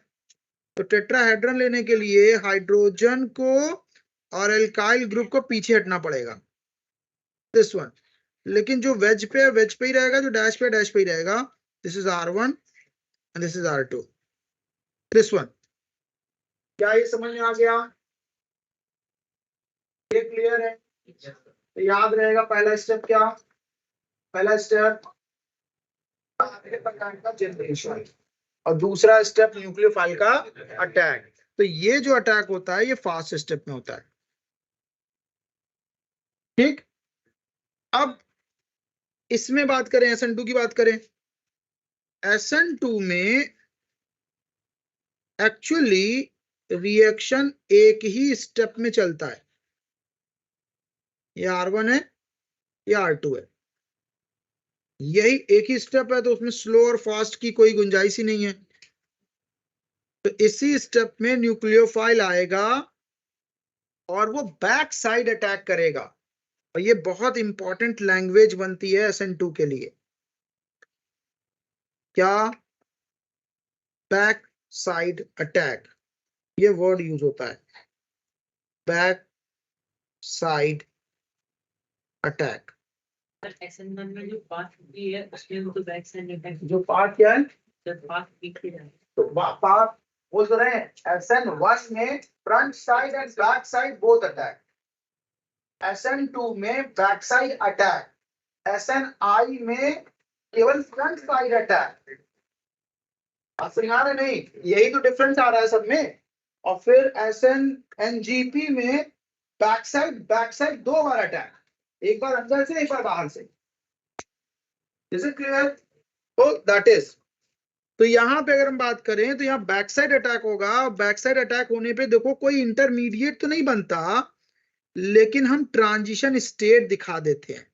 तो टेट्राहेड्रन लेने के लिए हाइड्रोजन को और एल्काइल ग्रुप को पीछे हटना पड़ेगा। दिस वन, लेकिन जो वेज पे ही रहेगा, जो डैश पे ही रहेगा। This is R1 and this is R2। This one, क्या ये समझ में आ गया? ये क्लियर है? तो याद रहेगा पहला स्टेप क्या? पहला स्टेप का जनरेशन और दूसरा स्टेप न्यूक्लियोफाइल का अटैक। तो ये जो अटैक होता है ये फास्ट स्टेप में होता है। ठीक, अब इसमें बात करें, SN2 की बात करें। SN2 में एक्चुअली रिएक्शन एक ही स्टेप में चलता है। ये R1 है, ये R2 है, यही एक ही स्टेप है, तो उसमें स्लो और फास्ट की कोई गुंजाइश ही नहीं है। तो इसी स्टेप में न्यूक्लियोफाइल आएगा और वो बैक साइड अटैक करेगा, और ये बहुत इंपॉर्टेंट लैंग्वेज बनती है SN2 के लिए। क्या? बैक साइड अटैक, ये वर्ड यूज होता है, बैक साइड अटैक। SN1 में जो पाथ भी है उसमें तो बैक साइड अटैक जो पार्ट क्या है? जब पाथ पीछे जाए तो पार्ट बोल तो रहे हैं SN1 में front side and back side both attack, SN2 में बैक साइड अटैक, SNI में केवल फ्रंट साइड अटैक। नहीं, यही तो डिफरेंस आ रहा है सब में। और फिर SNNGP में बैक साइड दो बार अटैक, एक बार अंदर से एक बार बाहर से। Is it clear? तो दैट इज, तो यहां पे अगर हम बात करें तो यहाँ बैक साइड अटैक होगा। बैक साइड अटैक होने पे देखो कोई इंटरमीडिएट तो नहीं बनता, लेकिन हम ट्रांजिशन स्टेट दिखा देते हैं।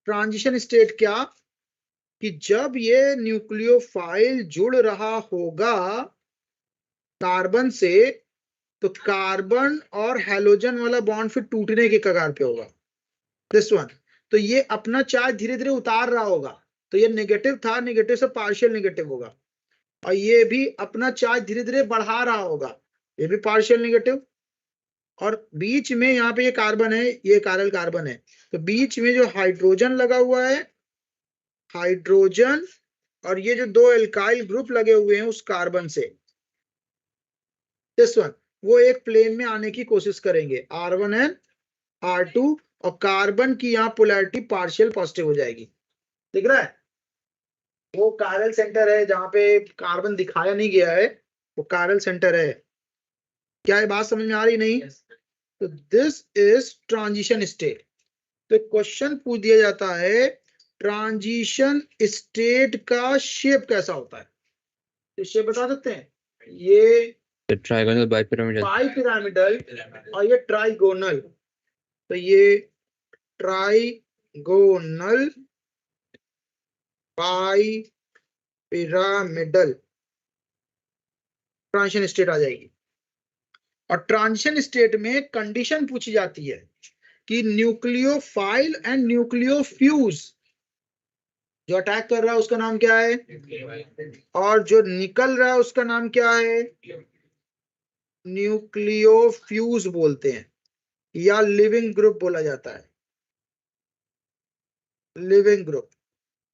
ट्रांजिशन स्टेट क्या? कि जब ये न्यूक्लियोफाइल जुड़ रहा होगा कार्बन से, तो कार्बन और हैलोजन वाला बॉन्ड फिर टूटने के कगार पे होगा। दिस वन, तो ये अपना चार्ज धीरे धीरे उतार रहा होगा, तो ये नेगेटिव था, नेगेटिव से पार्शियल नेगेटिव होगा, और ये भी अपना चार्ज धीरे धीरे बढ़ा रहा होगा, ये भी पार्शियल नेगेटिव। और बीच में यहाँ पे ये कार्बन है, ये कारल कार्बन है, तो बीच में जो हाइड्रोजन लगा हुआ है, हाइड्रोजन और ये जो दो एल्काइल ग्रुप लगे हुए हैं उस कार्बन से, दिस वन, वो एक प्लेन में आने की कोशिश करेंगे, R1 एंड R2, और कार्बन की यहाँ पोलैरिटी पार्शियल पॉजिटिव हो जाएगी। दिख रहा है? वो कायरल सेंटर है जहां पे कार्बन दिखाया नहीं गया है, वो कायरल सेंटर है। क्या ये बात समझ में आ रही? नहीं? तो दिस इज ट्रांजिशन स्टेट। तो क्वेश्चन पूछ दिया जाता है ट्रांजिशन स्टेट का शेप कैसा होता है, तो शेप बता सकते हैं? ये ट्राइगोनल बाइपिरामिडल और ये ट्राइगोनल। तो ये ट्राइगोनल बाइपिरामिडल ट्रांजिशन स्टेट आ जाएगी। और ट्रांजिशन स्टेट में कंडीशन पूछी जाती है कि न्यूक्लियोफाइल एंड न्यूक्लियोफ्यूज, जो अटैक कर रहा है उसका नाम क्या है, और जो निकल रहा है उसका नाम क्या है, न्यूक्लियोफ्यूज बोलते हैं या लिविंग ग्रुप बोला जाता है, लिविंग ग्रुप।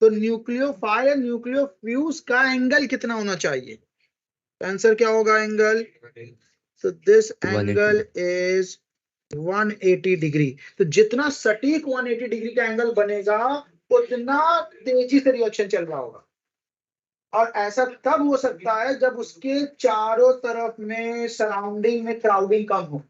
तो न्यूक्लियोफाइल या न्यूक्लियोफ्यूज का एंगल कितना होना चाहिए? आंसर क्या होगा एंगल? तो दिस एंगल इज 180 डिग्री। तो जितना सटीक 180 डिग्री का एंगल बनेगा उतना तेजी से रिएक्शन चल रहा होगा। और ऐसा तब हो सकता है जब उसके चारों तरफ में सराउंडिंग में क्राउडिंग कम हो।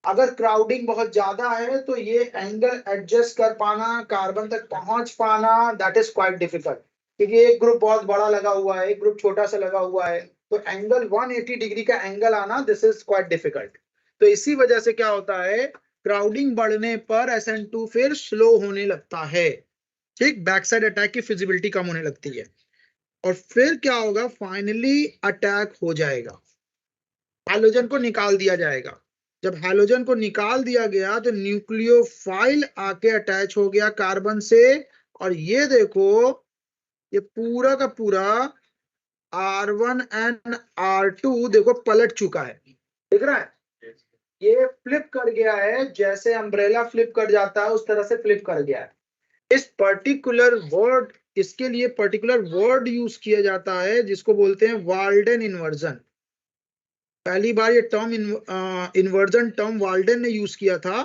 अगर क्राउडिंग बहुत ज्यादा है तो ये एंगल एडजस्ट कर पाना, कार्बन तक पहुंच पाना, दैट इज क्वाइट डिफिकल्ट, क्योंकि एक ग्रुप बहुत बड़ा लगा हुआ है, एक ग्रुप छोटा सा लगा हुआ है, तो एंगल 180 डिग्री का एंगल आना दिस इज क्वाइट डिफिकल्ट। तो इसी वजह से क्या होता है, क्राउडिंग बढ़ने पर SN2 फिर स्लो होने लगता है। ठीक, बैक साइड अटैक की फिजिबिलिटी कम होने लगती है और फिर क्या होगा, फाइनली अटैक हो जाएगा, हैलोजन को निकाल दिया जाएगा। जब हैलोजन को निकाल दिया गया तो न्यूक्लियोफाइल आके अटैच हो गया कार्बन से, और ये देखो ये पूरा का पूरा R1 एंड R2 देखो पलट चुका है, दिख रहा है? ये फ्लिप कर गया है, जैसे अम्ब्रेला फ्लिप कर जाता है उस तरह से फ्लिप कर गया है। इस पर्टिकुलर वर्ड, इसके लिए पर्टिकुलर वर्ड यूज किया जाता है जिसको बोलते हैं वाल्डन इन्वर्जन। पहली बार ये टर्म इन्वर्जन टर्म वाल्डन ने यूज किया था,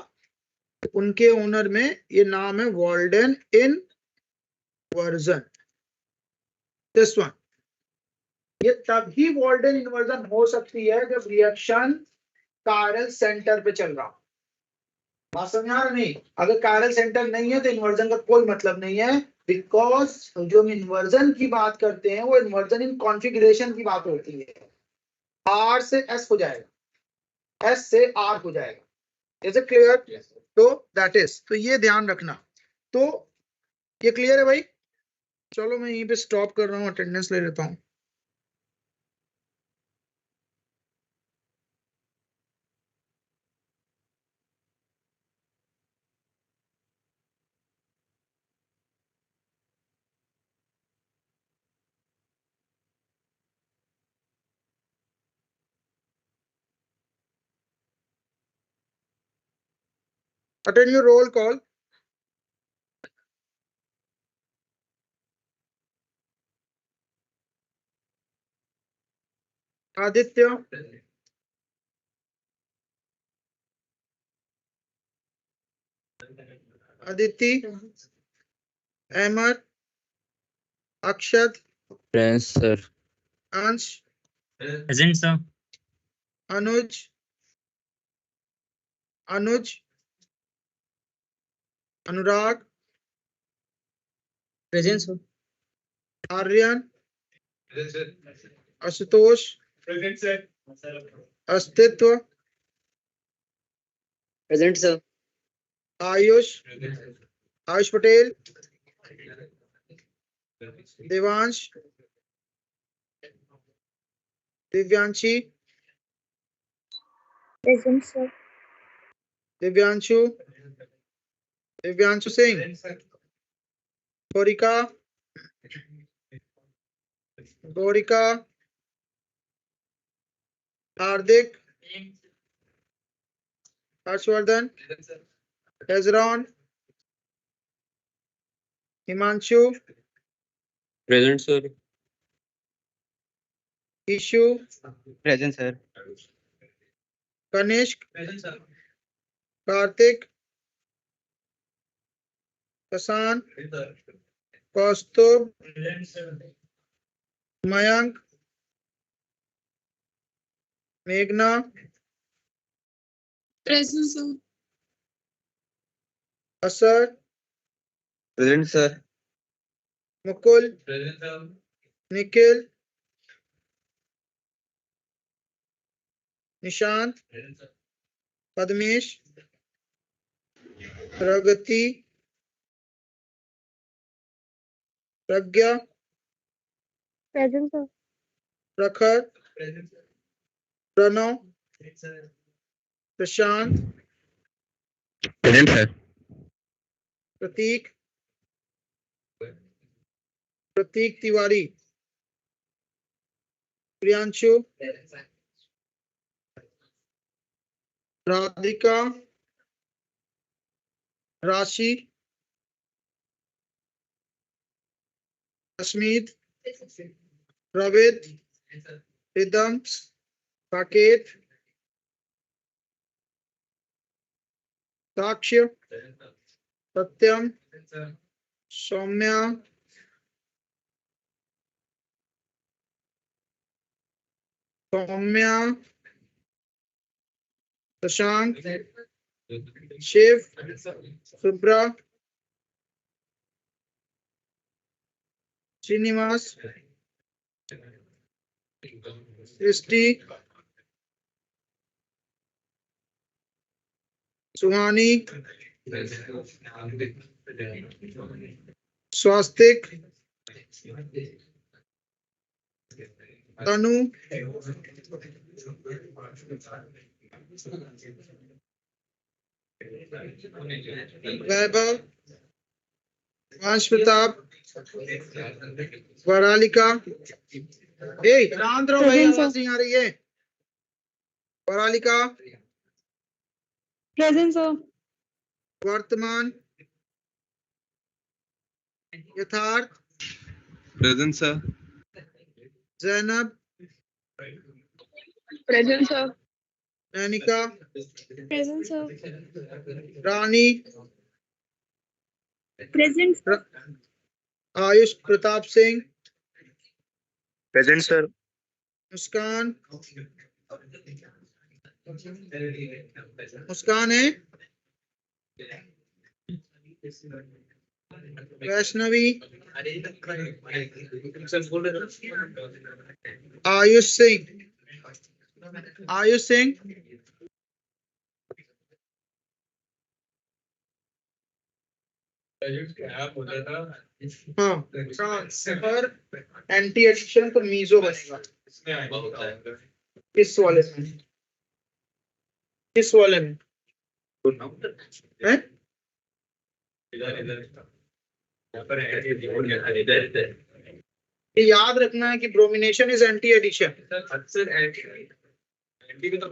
उनके ओनर में ये नाम है वाल्डन इन्वर्जन। दिस वन, ये तभी वाल्डन इन्वर्जन हो सकती है जब रिएक्शन कायरल सेंटर पे चल रहा हो। बात समझ आ रहा नहीं? अगर कायरल सेंटर नहीं है तो इन्वर्जन का कोई मतलब नहीं है, बिकॉज जो हम इन्वर्जन की बात करते हैं वो इन्वर्जन इन कॉन्फ़िगरेशन की बात होती है। R से S हो जाएगा, S से R हो जाएगा। Is it clear? तो दैट इज, तो ये ध्यान रखना। तो ये क्लियर है भाई? चलो मैं यहीं पे स्टॉप कर रहा हूँ, अटेंडेंस ले लेता हूँ। Attend your roll call. Aditya, Aditi, Ahmad, Akshat, present sir. Ansh, present sir. Anuj, Anurag, present sir. Aryan, Ashutosh, Astitva, present sir. Ayush Patel, Devansh, Divyanshi, present sir. Divyanshu Singh, Gaurika, Hardik, Harshvardhan, Hezron, Himanshu, present sir. Ishu, present sir. Kanishk, Kartik, Kasan, Kaustubh, Mayank, मेघना, present sir. Asar, present sir. Mukul, Nikhil, Nishant, Padmesh, Pragati, Pragya, present sir. Prakhar, Pranav, Prashant, present sir. Pratik Tiwari, Priyanshu, Radhika, Rashi, Ashmeet, रविद, rhythm, Saket, साक्ष्य, सत्यम, सौम्या, सौम्या, शशांक, शिव, सुब्रा, श्रीनिवास, सृष्टि, सुहानी, स्वास्तिक, तनु, वैभव, वंश प्रताप, वरालिका, शांत रहो भाई, आवाज नहीं आ रही है। वरालिका, Present, sir. वर्तमान, यथार्थ, Present, sir. Zainab, Present, sir. Nainika, Present, sir. रानी, Present, sir. Ayush Pratap Singh, Present, sir. मुस्कान, मुस्कान है, वैष्णवी, आयुष सिंह, आयुष सिंह, क्या बोला था हाँ, ट्रांसफर एंटी एडिशन तो मीजो बनेगा इसमें आएगा इस वाले में, इस वाले में है? इधर इधर यहाँ पर है इधर ये याद रखना है कि ब्रोमिनेशन इज एंटी एडिशन। अक्सर एंटी में तो